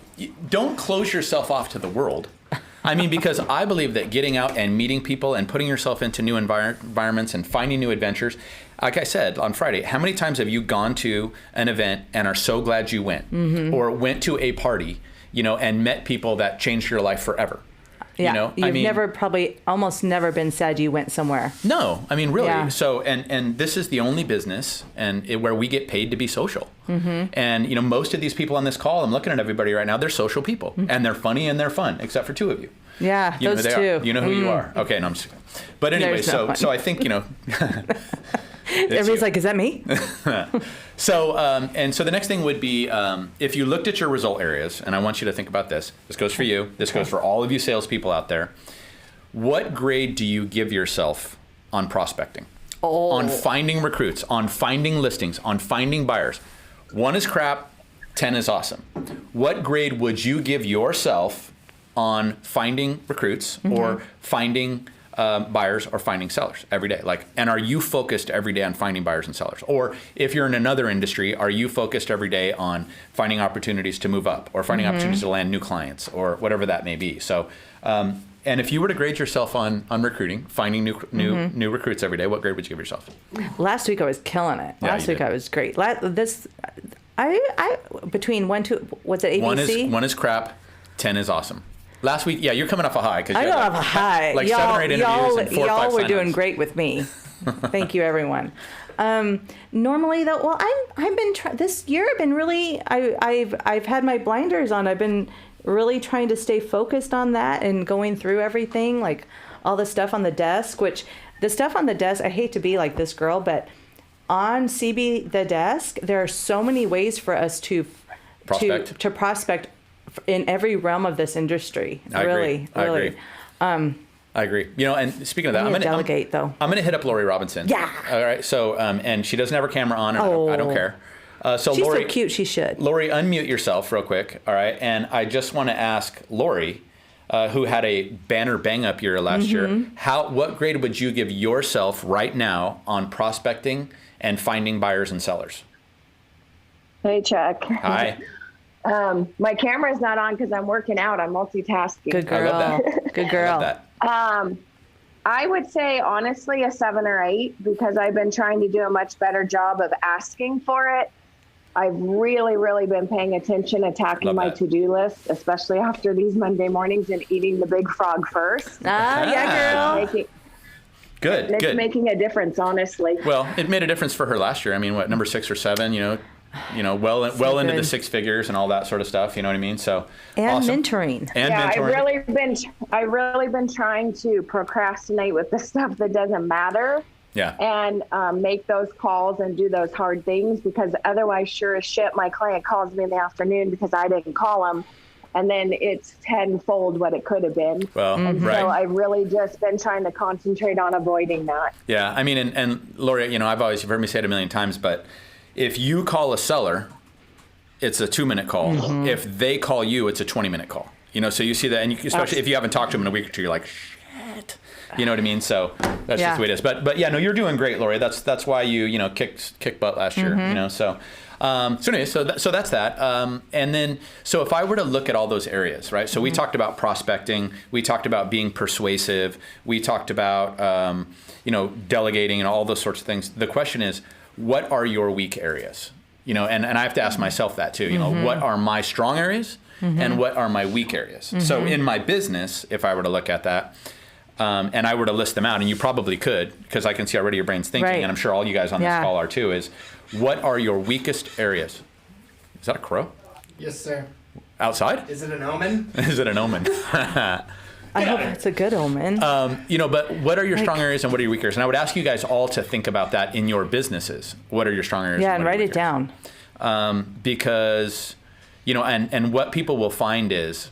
don't close yourself off to the world. I mean, because I believe that getting out and meeting people and putting yourself into new environments and finding new adventures, like I said on Friday, how many times have you gone to an event and are so glad you went, or went to a party, and met people that changed your life forever? Yeah, you've never almost never been sad you went somewhere. No, I mean, really. Yeah. So, and this is the only business where we get paid to be social. And, most of these people on this call, I'm looking at everybody right now, they're social people. And they're funny and they're fun, except for two of you. Yeah, You know those who they two. are. You know who you are. Okay, no, I'm just But anyway, so I think, Everybody's like, is that me? So, and so the next thing would be, if you looked at your result areas, and I want you to think about this. This goes for you. This goes for all of you salespeople out there. What grade do you give yourself on prospecting? On finding recruits, on finding listings, on finding buyers? 1 is crap, 10 is awesome. What grade would you give yourself on finding recruits or finding buyers or finding sellers every day? And are you focused every day on finding buyers and sellers? Or if you're in another industry, are you focused every day on finding opportunities to move up or finding opportunities to land new clients or whatever that may be? So, and if you were to grade yourself on recruiting, finding new recruits every day, what grade would you give yourself? Last week I was killing it. Yeah, Last week I was great. I between 1, 2, what's it, ABC? 1 is crap, 10 is awesome. Last week, yeah, you're coming off a high. I got off a high. Like 7 or 8 interviews and 4 or 5 y'all were sign-ups. doing great with me. Thank you, everyone. Normally, though, well, I've been this year. I've been really. I've had my blinders on. I've been really trying to stay focused on that and going through everything, like all the stuff on the desk. Which the stuff on the desk, I hate to be like this girl, but on CB the desk, there are so many ways for us to prospect in every realm of this industry. I agree. I agree. And speaking of that, I'm going to delegate though. I'm going to hit up Lori Robinson. Yeah. All right. So, and she doesn't have her camera on. And I don't care. So she's Lori, so cute. She should. Lori, unmute yourself real quick. All right. And I just want to ask Lori, who had a banner bang up year last year, what grade would you give yourself right now on prospecting and finding buyers and sellers? Hey, Chuck. Hi. My camera's not on because I'm working out. I'm multitasking. Good girl. I love that. Good girl. I love that. I would say, honestly, a 7 or 8 because I've been trying to do a much better job of asking for it. I've really, really been paying attention, attacking my to-do list, especially after these Monday mornings and eating the big frog first. Yeah, girl. Good. Making a difference, honestly. Well, it made a difference for her last year. I mean, what, number 6 or 7, well into the 6 figures and all that sort of stuff. You know what I mean? So and awesome. mentoring. And yeah, mentoring. I've really been trying to procrastinate with the stuff that doesn't matter. Yeah. And make those calls and do those hard things because otherwise, sure as shit, my client calls me in the afternoon because I didn't call them. And then it's tenfold what it could have been. Well, and right. so I've really just been trying to concentrate on avoiding that. Yeah. I mean, and Lori, you've heard me say it a million times, but if you call a seller, it's a 2-minute call. If they call you, it's a 20-minute call. So you see that, and especially if you haven't talked to them in a week or two, you're like, shit. You know what I mean? So that's just the way it is. But yeah, no, you're doing great, Lori. That's why you kicked butt last year. So anyway, so that's that. And then so if I were to look at all those areas, right? So we talked about prospecting. We talked about being persuasive. We talked about delegating and all those sorts of things. The question is, what are your weak areas? And I have to ask myself that too. What are my strong areas and what are my weak areas? So in my business, if I were to look at that, and I were to list them out, and you probably could, because I can see already your brain's thinking, and I'm sure all you guys on this call are too, is what are your weakest areas? Is that a crow? Yes, sir. Outside? Is it an omen? Is it an omen? I hope it's a good omen. But what are your strong areas and what are your weak areas? And I would ask you guys all to think about that in your businesses. What are your strong areas? Yeah, and write it down. Because, and what people will find is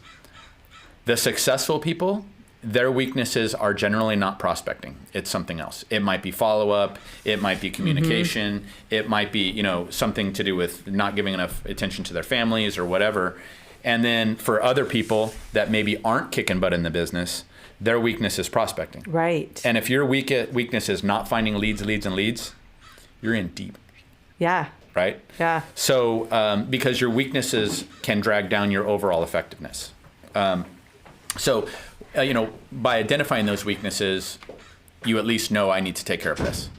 the successful people, their weaknesses are generally not prospecting. It's something else. It might be follow-up. It might be communication. It might be, something to do with not giving enough attention to their families or whatever. And then for other people that maybe aren't kicking butt in the business, their weakness is prospecting. Right. And if your weakness is not finding leads, you're in deep. Yeah. Right? Yeah. So because your weaknesses can drag down your overall effectiveness. So by identifying those weaknesses, you at least know I need to take care of this,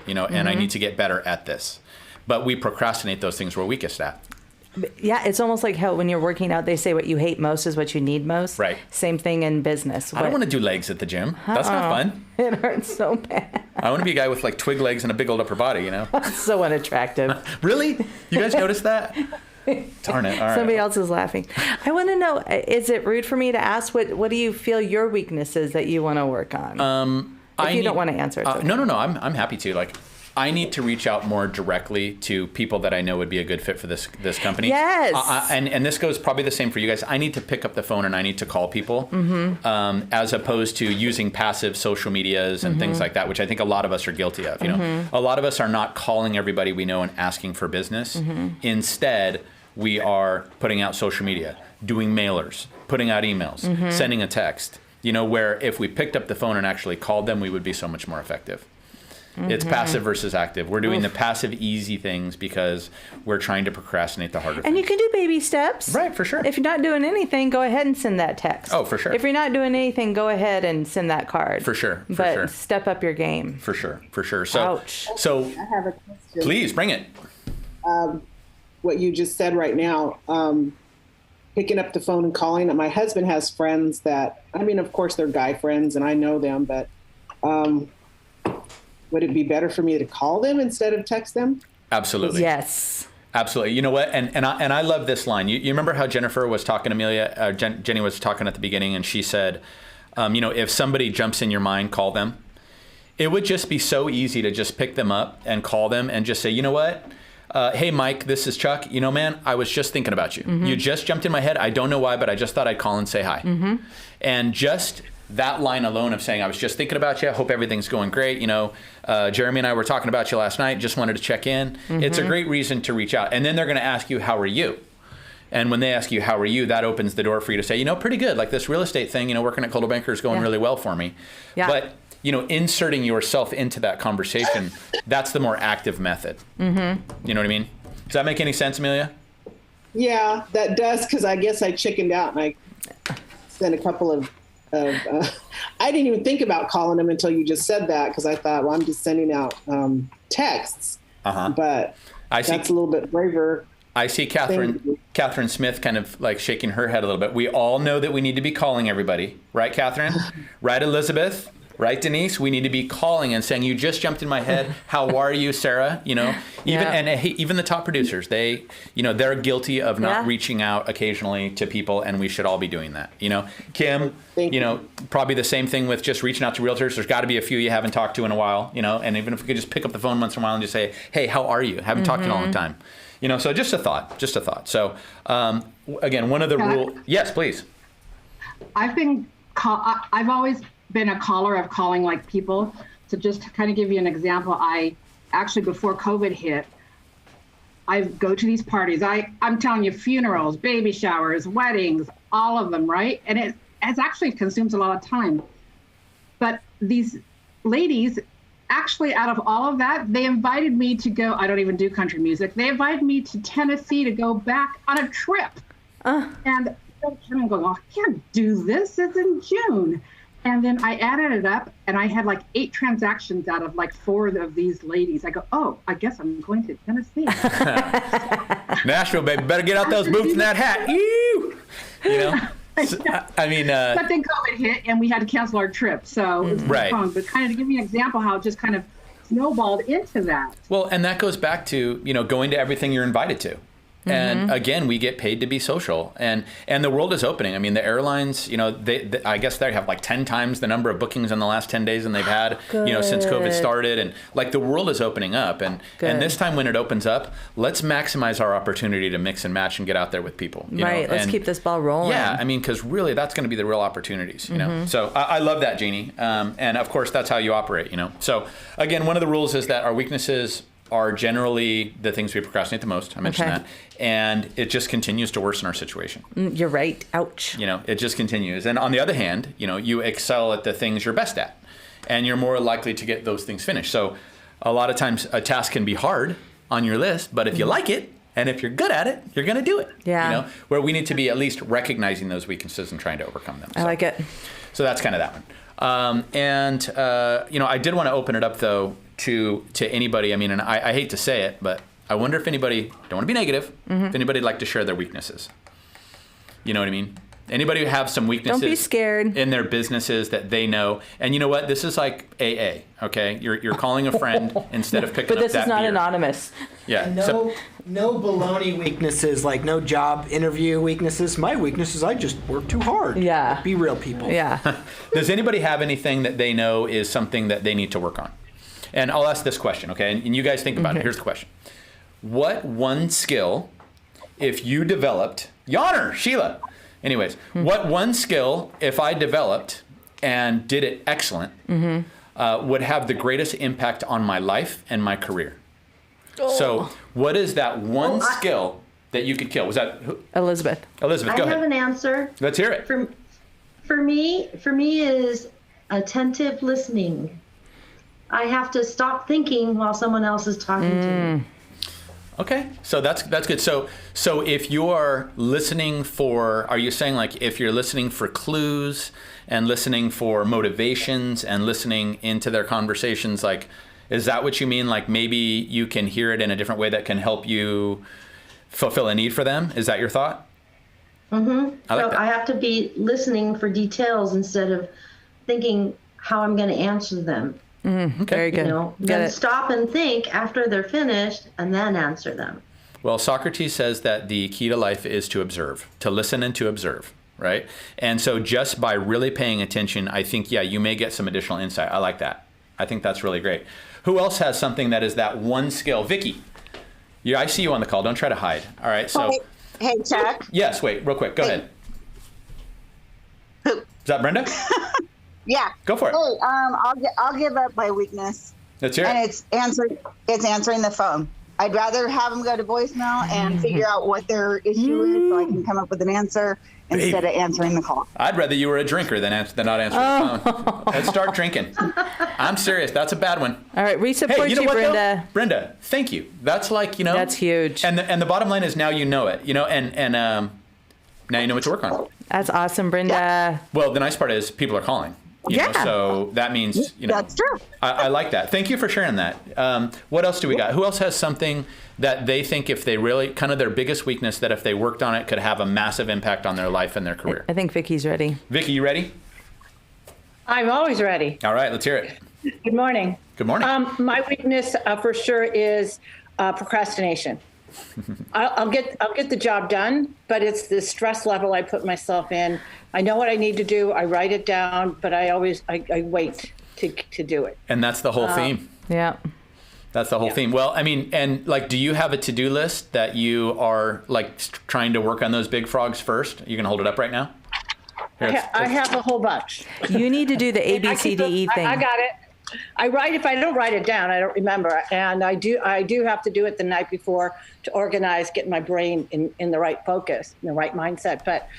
and I need to get better at this. But we procrastinate those things we're weakest at. Yeah, it's almost like how when you're working out, they say what you hate most is what you need most. Right. Same thing in business. I don't want to do legs at the gym. That's not fun. It hurts so bad. I want to be a guy with like twig legs and a big old upper body, So unattractive. Really? You guys notice that? Darn it. All right. Somebody else is laughing. I want to know, is it rude for me to ask what do you feel your weaknesses that you want to work on? If you don't want to answer it. Okay. No. I'm happy to. I need to reach out more directly to people that I know would be a good fit for this company. Yes. And this goes probably the same for you guys. I need to pick up the phone and I need to call people, as opposed to using passive social medias and things like that, which I think a lot of us are guilty of. A lot of us are not calling everybody we know and asking for business. Instead, we are putting out social media, doing mailers, putting out emails, sending a text. Where if we picked up the phone and actually called them, we would be so much more effective. It's passive versus active. We're doing the passive, easy things because we're trying to procrastinate the harder things. And you can do baby steps. Right, for sure. If you're not doing anything, go ahead and send that text. Oh, for sure. If you're not doing anything, go ahead and send that card. For sure. But step up your game. For sure. So, ouch. So I have a question. Please, bring it. What you just said right now, picking up the phone and calling. My husband has friends that, of course, they're guy friends, and I know them, but would it be better for me to call them instead of text them? Absolutely. Yes. Absolutely. You know what? And I love this line. You remember how Jennifer was talking, Amelia? Jenny was talking at the beginning, and she said, if somebody jumps in your mind, call them. It would just be so easy to just pick them up and call them and just say, you know what? Hey, Mike, this is Chuck. Man, I was just thinking about you. You just jumped in my head. I don't know why, but I just thought I'd call and say hi. And just that line alone of saying, I was just thinking about you. I hope everything's going great. Jeremy and I were talking about you last night. Just wanted to check in. It's a great reason to reach out. And then they're going to ask you, how are you? And when they ask you, how are you? That opens the door for you to say, pretty good. Like this real estate thing, working at Coldwell Banker is going really well for me. Yeah. But, inserting yourself into that conversation, that's the more active method. You know what I mean? Does that make any sense, Amelia? Yeah, that does, because I guess I chickened out and I sent a couple of I didn't even think about calling them until you just said that, because I thought, well, I'm just sending out texts. But that's a little bit braver. I see Catherine Smith kind of like shaking her head a little bit. We all know that we need to be calling everybody. Right, Catherine? Right, Elizabeth? Right, Denise? We need to be calling and saying, you just jumped in my head. How are you, Sarah? Even the top producers, they're guilty of not reaching out occasionally to people, and we should all be doing that. Kim, probably the same thing with just reaching out to realtors. There's got to be a few you haven't talked to in a while, and even if we could just pick up the phone once in a while and just say, hey, how are you? Haven't talked to you in a long time. So just a thought. So again, one of the rules. Yes, please. I've always been a caller of calling like people. So just to kind of give you an example, I actually, before COVID hit, I go to these parties. I'm telling you, funerals, baby showers, weddings, all of them, right? And it actually consumes a lot of time. But these ladies, actually, out of all of that, they invited me to go. I don't even do country music. They invited me to Tennessee to go back on a trip. And I'm going, I can't do this. It's in June. And then I added it up, and I had like 8 transactions out of like 4 of these ladies. I go, oh, I guess I'm going to Tennessee. Nashville, baby, better get out those boots and that hat. But then COVID hit, and we had to cancel our trip. So it was fun. But kind of to give you an example how it just kind of snowballed into that. Well, and that goes back to, going to everything you're invited to. And again, we get paid to be social, and the world is opening. The airlines, I guess they have like 10 times the number of bookings in the last 10 days than they've had, since COVID started. And like the world is opening up, and this time when it opens up, let's maximize our opportunity to mix and match and get out there with people. Let's keep this ball rolling. Yeah, because really that's going to be the real opportunities. So I love that, Jeannie, and of course that's how you operate. So again, one of the rules is that our weaknesses are generally the things we procrastinate the most. I mentioned that. And it just continues to worsen our situation. You're right. Ouch. It just continues. And on the other hand, you excel at the things you're best at, and you're more likely to get those things finished. So a lot of times a task can be hard on your list, but if you like it And if you're good at it, you're going to do it. Yeah. You know, where we need to be at least recognizing those weaknesses and trying to overcome them. I like it. So that's kind of that one. You know, I did want to open it up though to anybody. I mean, and I hate to say it, but I wonder if anybody, don't want to be negative, if anybody'd like to share their weaknesses. You know what I mean? Anybody who have some weaknesses Don't be scared. in their businesses that they know. And you know what? This is like AA, okay? You're calling a friend instead of picking But up this that is not beer. anonymous. Yeah. No baloney weaknesses, like no job interview weaknesses. My weakness is I just work too hard. Yeah. Be real, people. Yeah. Does anybody have anything that they know is something that they need to work on? And I'll ask this question, okay? And you guys think about it. Here's the question. What one skill, if you developed, Yonner, Sheila. Anyways, what one skill, if I developed and did it excellent, would have the greatest impact on my life and my career? So what is that one skill that you could kill? Was that who? Elizabeth? Elizabeth, go I ahead. have an answer. Let's hear it. For me is attentive listening. I have to stop thinking while someone else is talking to me. Okay, so that's good. So if you are listening for, are you saying like if you're listening for clues and listening for motivations and listening into their conversations, like, is that what you mean? Like maybe you can hear it in a different way that can help you fulfill a need for them? Is that your thought? Mm-hmm. I like that. I have to be listening for details instead of thinking how I'm going to answer them. Okay. Very good. You know, then stop and think after they're finished and then answer them. Well, Socrates says that the key to life is to observe, to listen and to observe, right? And so just by really paying attention, I think, yeah, you may get some additional insight. I like that. I think that's really great. Who else has something that is that one skill? Vicky, I see you on the call. Don't try to hide. All right, so. Hey, Chuck. Yes, wait, real quick. Go ahead. Is that Brenda? Yeah. Go for it. Hey, I'll give up my weakness. Let's hear it. And it's answering the phone. I'd rather have them go to voicemail and figure out what their issue is so I can come up with an answer instead of answering the call. I'd rather you were a drinker than not answering the phone. Let's start drinking. I'm serious. That's a bad one. All right, we support you, know what, Brenda. Though? Brenda, thank you. That's like, That's huge. And the bottom line is now you know it, and now you know what to work on. That's awesome, Brenda. Yeah. Well, the nice part is people are calling. You know, so that means, That's true. I like that. Thank you for sharing that. What else do we got? Who else has something that they think if they really, kind of their biggest weakness, that if they worked on it could have a massive impact on their life and their career? I think Vicky's ready. Vicky, you ready? I'm always ready. All right, let's hear it. Good morning. Good morning. My weakness for sure is procrastination. I'll get the job done, but it's the stress level I put myself in. I know what I need to do. I write it down, but I wait to do it. And that's the whole theme. Yeah. That's the whole theme. Well, I mean, and like, do you have a to-do list that you are like trying to work on those big frogs first? You can hold it up right now. Here, I have a whole bunch. You need to do the ABCDE thing. I got it. I write, if I don't write it down, I don't remember. And I do have to do it the night before to organize, get my brain in the right focus, in the right mindset. But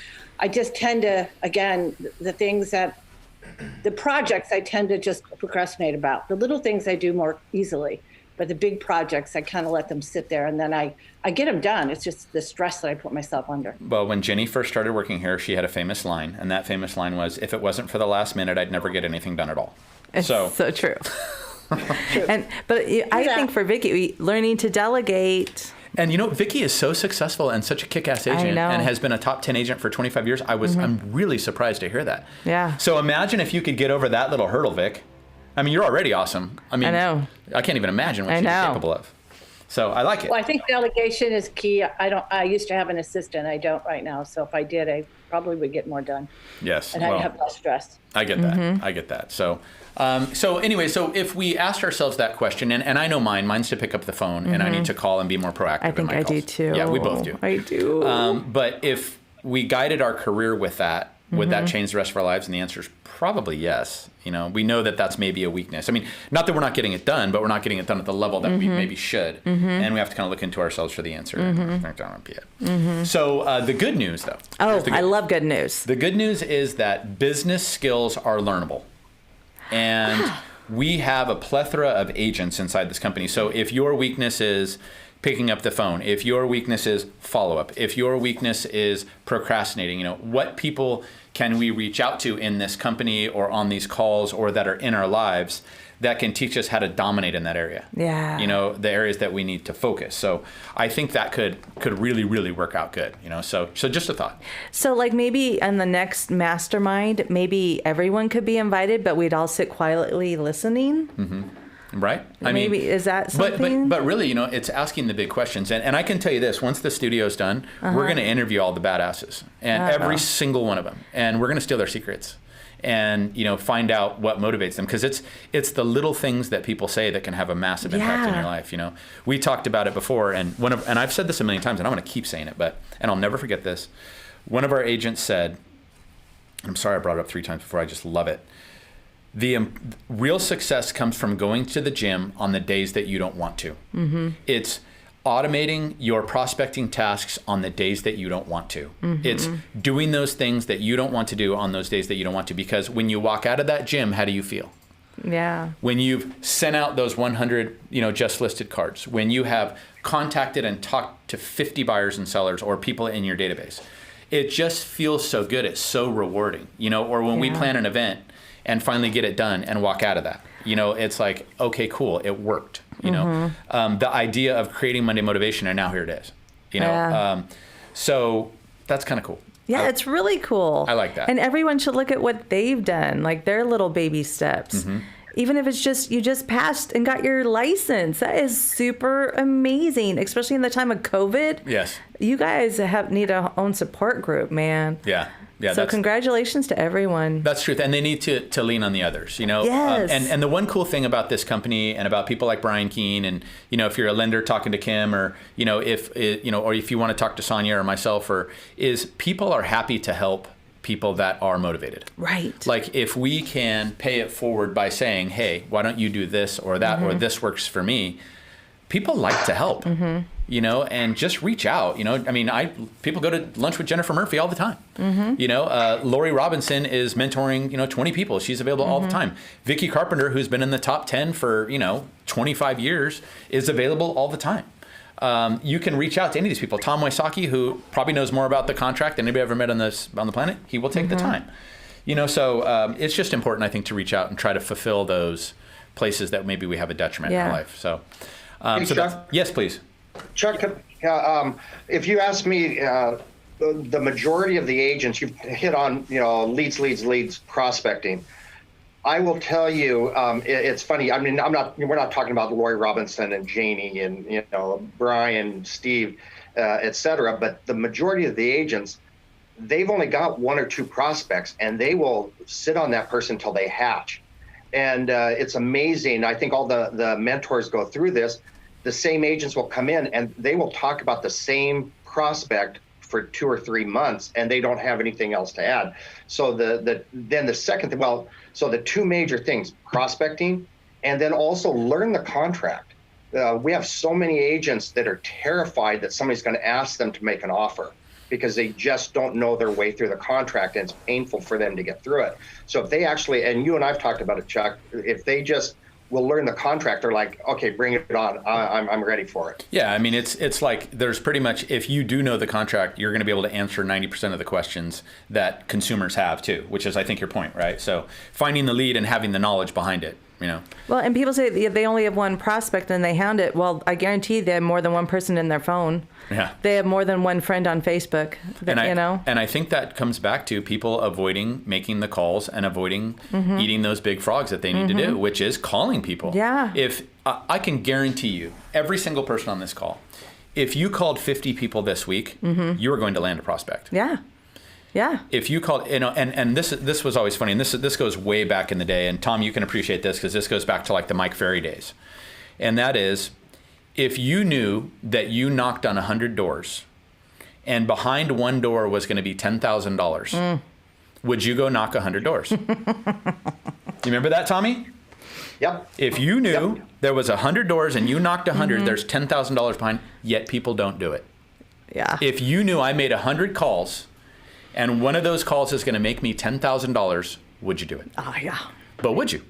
I just tend to, again, the projects I tend to just procrastinate about. The little things I do more easily, but the big projects, I kind of let them sit there and then I get them done. It's just the stress that I put myself under. Well, when Jenny first started working here, she had a famous line, and that famous line was, if it wasn't for the last minute, I'd never get anything done at all. It's so true. But I think for Vicky, learning to delegate. And you know, Vicky is so successful and such a kick-ass agent and has been a top 10 agent for 25 years. I'm really surprised to hear that. Yeah. So imagine if you could get over that little hurdle, Vic. I mean, you're already awesome. I mean, I know. I can't even imagine what she's capable of. So I like it. Well, I think delegation is key. I used to have an assistant. I don't right now. So if I did, I probably would get more done. Yes. And I'd have less stress. I get that. I get that. So, anyway, so if we asked ourselves that question, and I know mine's to pick up the phone, and I need to call and be more proactive. I think I do too. Yeah, we both do. I do. But if we guided our career with that, would that change the rest of our lives? And the answer is probably yes. You know, we know that that's maybe a weakness. I mean, not that we're not getting it done, but we're not getting it done at the level that we maybe should. And we have to kind of look into ourselves for the answer. So the good news, though. I love good news. The good news is that business skills are learnable. And we have a plethora of agents inside this company. So if your weakness is picking up the phone, if your weakness is follow-up, if your weakness is procrastinating, what people can we reach out to in this company or on these calls or that are in our lives that can teach us how to dominate in that area. Yeah. The areas that we need to focus. So I think that could really, really work out good. So just a thought. So like maybe in the next mastermind, maybe everyone could be invited, but we'd all sit quietly listening. Mm-hmm. Right? Maybe is that something? But really, it's asking the big questions. And I can tell you this, once the studio's done, we're going to interview all the badasses and every single one of them. And we're going to steal their secrets and, find out what motivates them. Because it's the little things that people say that can have a massive impact in your life. We talked about it before, and I've said this a million times, and I'm going to keep saying it, and I'll never forget this. One of our agents said, I'm sorry I brought it up 3 times before, I just love it. The real success comes from going to the gym on the days that you don't want to. Mm-hmm. It's automating your prospecting tasks on the days that you don't want to. Mm-hmm. It's doing those things that you don't want to do on those days that you don't want to, because when you walk out of that gym, how do you feel? Yeah. When you've sent out those 100, just listed cards, when you have contacted and talked to 50 buyers and sellers or people in your database, it just feels so good. It's so rewarding, or when we plan an event and finally get it done and walk out of that. It's like, okay, cool, it worked. The idea of creating Monday motivation, and now here it is. So that's kind of cool. Yeah, it's really cool. I like that. And everyone should look at what they've done, like their little baby steps. Mm-hmm. Even if it's just, you just passed and got your license. That is super amazing, especially in the time of COVID. Yes. You guys need a own support group, man. Yeah. Yeah, so congratulations to everyone. That's truth. And they need to lean on the others, Yes. And the one cool thing about this company and about people like Brian Keene, and, if you're a lender talking to Kim, or, or if you want to talk to Sonia or myself, is people are happy to help people that are motivated. Right. Like if we can pay it forward by saying, hey, why don't you do this or that, or this works for me? People like to help. Mm-hmm. And just reach out. People go to lunch with Jennifer Murphy all the time. Mm-hmm. Lori Robinson is mentoring, 20 people. She's available all the time. Vicki Carpenter, who's been in the top 10 for, 25 years, is available all the time. You can reach out to any of these people. Tom Wysocki, who probably knows more about the contract than anybody ever met on the planet, he will take the time. So it's just important, I think, to reach out and try to fulfill those places that maybe we have a detriment in our life. So, hey, Chuck? Yes, please. Chuck, if you ask me, the majority of the agents, you've hit on, leads, prospecting. I will tell you, it's funny. we're not talking about Lori Robinson and Janie and, Brian, Steve, et cetera, but the majority of the agents, they've only got 1 or 2 prospects, and they will sit on that person until they hatch. And it's amazing. I think all the mentors go through this. The same agents will come in and they will talk about the same prospect for 2 or 3 months, and they don't have anything else to add. So then the second thing, so the 2 major things, prospecting, and then also learn the contract. We have so many agents that are terrified that somebody's going to ask them to make an offer because they just don't know their way through the contract, and it's painful for them to get through it. So if they actually, and you and I've talked about it, Chuck, if they just will learn the contract, they're like, okay, bring it on. I'm ready for it. Yeah, it's like there's pretty much, if you do know the contract, you're going to be able to answer 90% of the questions that consumers have too, which is, I think, your point, right? So finding the lead and having the knowledge behind it, Well, and people say they only have 1 prospect and they hound it. Well, I guarantee they have more than 1 person in their phone. Yeah. They have more than 1 friend on Facebook, And I think that comes back to people avoiding making the calls and avoiding eating those big frogs that they need to do, which is calling people. Yeah. If I can guarantee you, every single person on this call, if you called 50 people this week, you are going to land a prospect. Yeah. Yeah. If you called, and this was always funny, and this goes way back in the day, and Tom, you can appreciate this because this goes back to like the Mike Ferry days. And that is, if you knew that you knocked on 100 doors and behind 1 door was going to be $10,000, would you go knock 100 doors? You remember that, Tommy? Yep. If you knew there was 100 doors and you knocked 100, there's $10,000 behind, yet people don't do it. Yeah. If you knew I made 100 calls and one of those calls is going to make me $10,000, would you do it? Oh, yeah. But would you?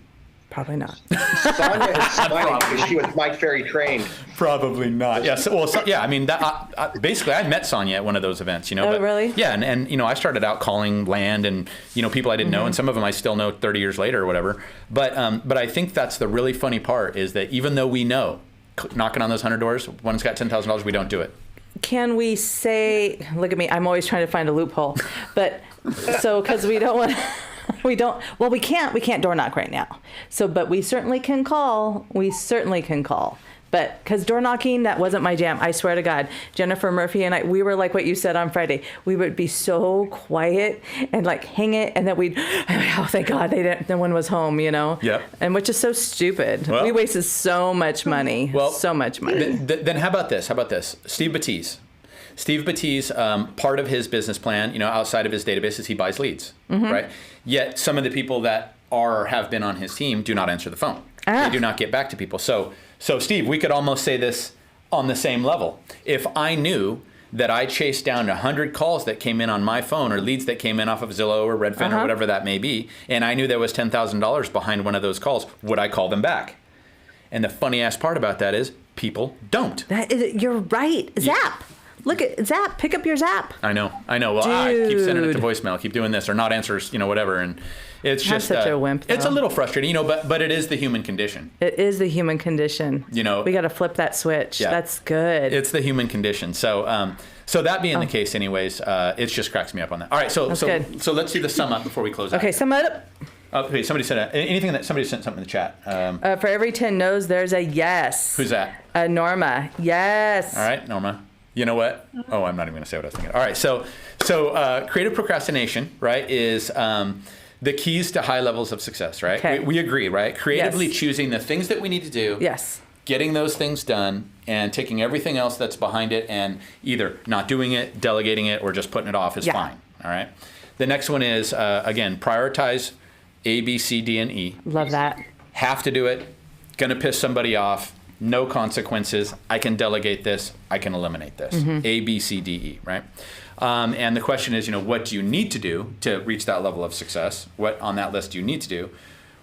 Probably not. Sonia is smiling because she was Mike Ferry trained. Probably not. Yeah. I mean, basically, I met Sonia at one of those events. Oh, but, really? Yeah, and I started out calling land and people I didn't know, and some of them I still know 30 years later or whatever. But I think that's the really funny part is that even though we know, knocking on those 100 doors, one's got $10,000, we don't do it. Can we say? Look at me. I'm always trying to find a loophole, but because we don't want. We don't. Well, we can't door knock right now. But we certainly can call. But because door knocking, that wasn't my jam. I swear to God, Jennifer Murphy and I, we were like what you said on Friday. We would be so quiet and like hang it, and then oh, thank God no one was home, Yep. And which is so stupid. Well, we wasted so much money. So much money. Then how about this? Steve Batiste, part of his business plan, outside of his database, is he buys leads, right? Yet some of the people that are or have been on his team do not answer the phone. They do not get back to people. So Steve, we could almost say this on the same level. If I knew that I chased down 100 calls that came in on my phone or leads that came in off of Zillow or Redfin or whatever that may be, and I knew there was $10,000 behind one of those calls, would I call them back? And the funny ass part about that is people don't. You're right. Zap. Look at Zap. Pick up your Zap. I know. Well, I keep sending it to voicemail. Keep doing this or not answers. Whatever. And it's just such a wimp. Though. It's a little frustrating. But it is the human condition. It is the human condition. We got to flip that switch. Yeah. That's good. It's the human condition. So that being the case, anyways, it just cracks me up on that. All right. So let's do the sum up before we close out. Okay. Sum it up. Okay. Somebody said somebody sent something in the chat. For every 10 no's, there's a yes. Who's that? Norma. Yes. All right, Norma. You know what? Oh, I'm not even going to say what I was thinking. All right, so creative procrastination, right, is the keys to high levels of success, right? Okay. We agree, right? Creatively choosing the things that we need to do. Yes. Getting those things done and taking everything else that's behind it and either not doing it, delegating it, or just putting it off is fine. All right. The next one is, again, prioritize A, B, C, D, and E. Love that. Have to do it. Going to piss somebody off. No consequences. I can delegate this. I can eliminate this. A, B, C, D, E, right? And the question is, what do you need to do to reach that level of success? What on that list do you need to do?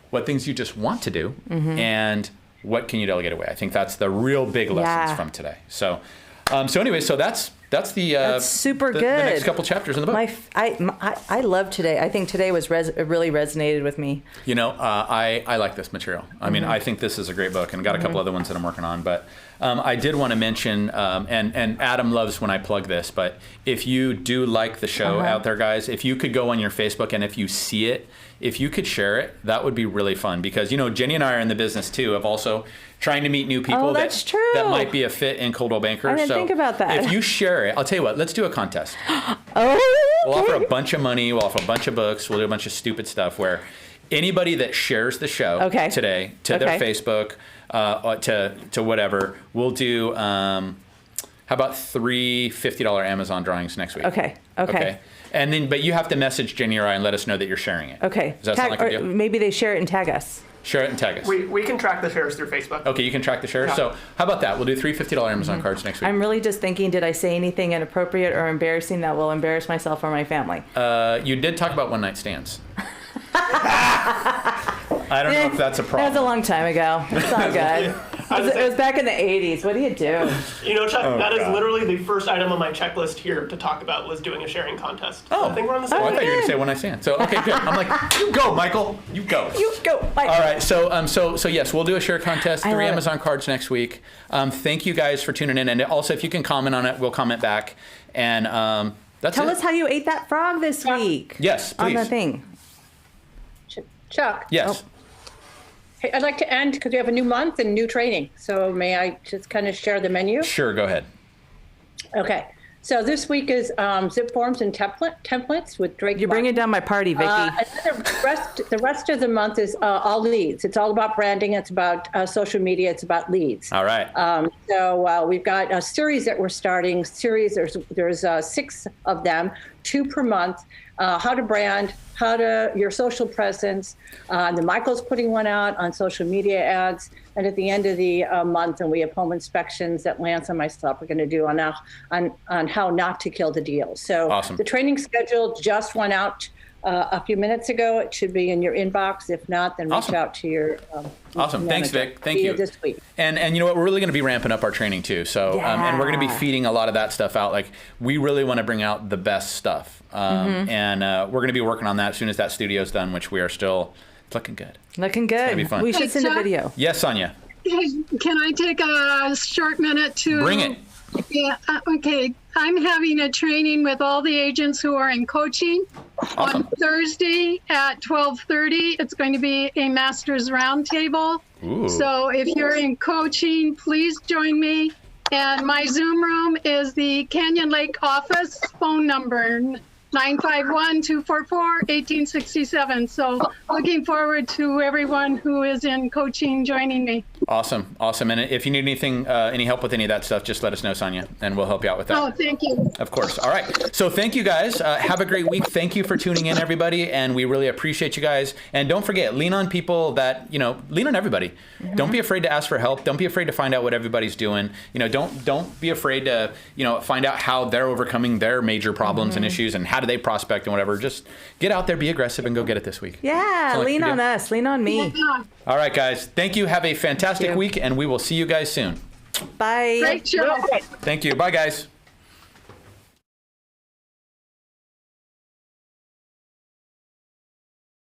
What things you just want to do? And what can you delegate away? I think that's the real big lessons from today. So anyway, that's super good. The next couple chapters in the book. I love today. I think today was really resonated with me. I like this material. I mean, I think this is a great book, and got a couple other ones that I'm working on. But I did want to mention, and Adam loves when I plug this, but if you do like the show out there, guys, if you could go on your Facebook and if you see it, if you could share it, that would be really fun because, Jenny and I are in the business too of also trying to meet new people that might be a fit in Coldwell Banker. I didn't think about that. If you share it, I'll tell you what, let's do a contest. We'll offer a bunch of money, we'll offer a bunch of books, we'll do a bunch of stupid stuff where anybody that shares the show today to their Facebook, to whatever, we'll do, how about 3 $50 Amazon drawings next week? Okay. And then, but you have to message Jenny or I and let us know that you're sharing it. Okay. Does that sound like a deal? Maybe they share it and tag us. Share it and tag us. We can track the shares through Facebook. Okay, you can track the shares. Yeah. So how about that? We'll do 3 $50 Amazon cards next week. I'm really just thinking, did I say anything inappropriate or embarrassing that will embarrass myself or my family? You did talk about one-night stands. I don't know if that's a problem. That was a long time ago. It's not good. It was back in the 80s. What do you do? Chuck, that is literally the first item on my checklist here to talk about was doing a sharing contest. Oh, I think we're on the same I thought you were going to say one-night stand. So, okay, good. I'm like, you go, Michael. You go. You go, Michael. All right. So yes, we'll do a share contest, 3 Amazon cards next week. Thank you guys for tuning in. And also, if you can comment on it, we'll comment back. And that's Tell us how you ate that frog this week. Yes, please. On the thing. Chuck. Yes. Hey, I'd like to end because we have a new month and new training. So may I just kind of share the menu? Sure, go ahead. Okay. So this week is zip forms and templates with Drake. You're bringing down my party, Vicki. The rest of the month is all leads. It's all about branding. It's about social media. It's about leads. All right. So we've got a series that we're starting. There's 6 of them, 2 per month. How to brand, your social presence. And then Michael's putting one out on social media ads. And at the end of the month, and we have home inspections that Lance and myself are going to do on how not to kill the deal. So awesome. The training schedule just went out a few minutes ago. It should be in your inbox. If not, then reach out to your Awesome. Thanks, Vic. Thank you. This week. And you know what? We're really going to be ramping up our training too. So and we're going to be feeding a lot of that stuff out. Like we really want to bring out the best stuff. And we're going to be working on that as soon as that studio's done, which we are still looking good. Looking good. It's gonna be fun. We should send a video. Yes, Sonia. Can I take a short minute to bring it? Yeah. Okay. I'm having a training with all the agents who are in coaching on Thursday at 12:30. It's going to be a master's roundtable. So if you're in coaching, please join me. And my Zoom room is the Canyon Lake office phone number, 951-244-1867. So looking forward to everyone who is in coaching joining me. Awesome. And if you need anything, any help with any of that stuff, just let us know, Sonia, and we'll help you out with that. Oh, thank you. Of course. All right. So thank you guys. Have a great week. Thank you for tuning in, everybody. And we really appreciate you guys. And don't forget, lean on people that, lean on everybody. Don't be afraid to ask for help. Don't be afraid to find out what everybody's doing. Don't be afraid to, find out how they're overcoming their major problems and issues and how do they prospect and whatever. Just get out there, be aggressive, and go get it this week. Yeah, lean on us. Lean on me. All right, guys. Thank you. Have a fantastic week, and we will see you guys soon. Bye. Great show. Thank you. Bye, guys.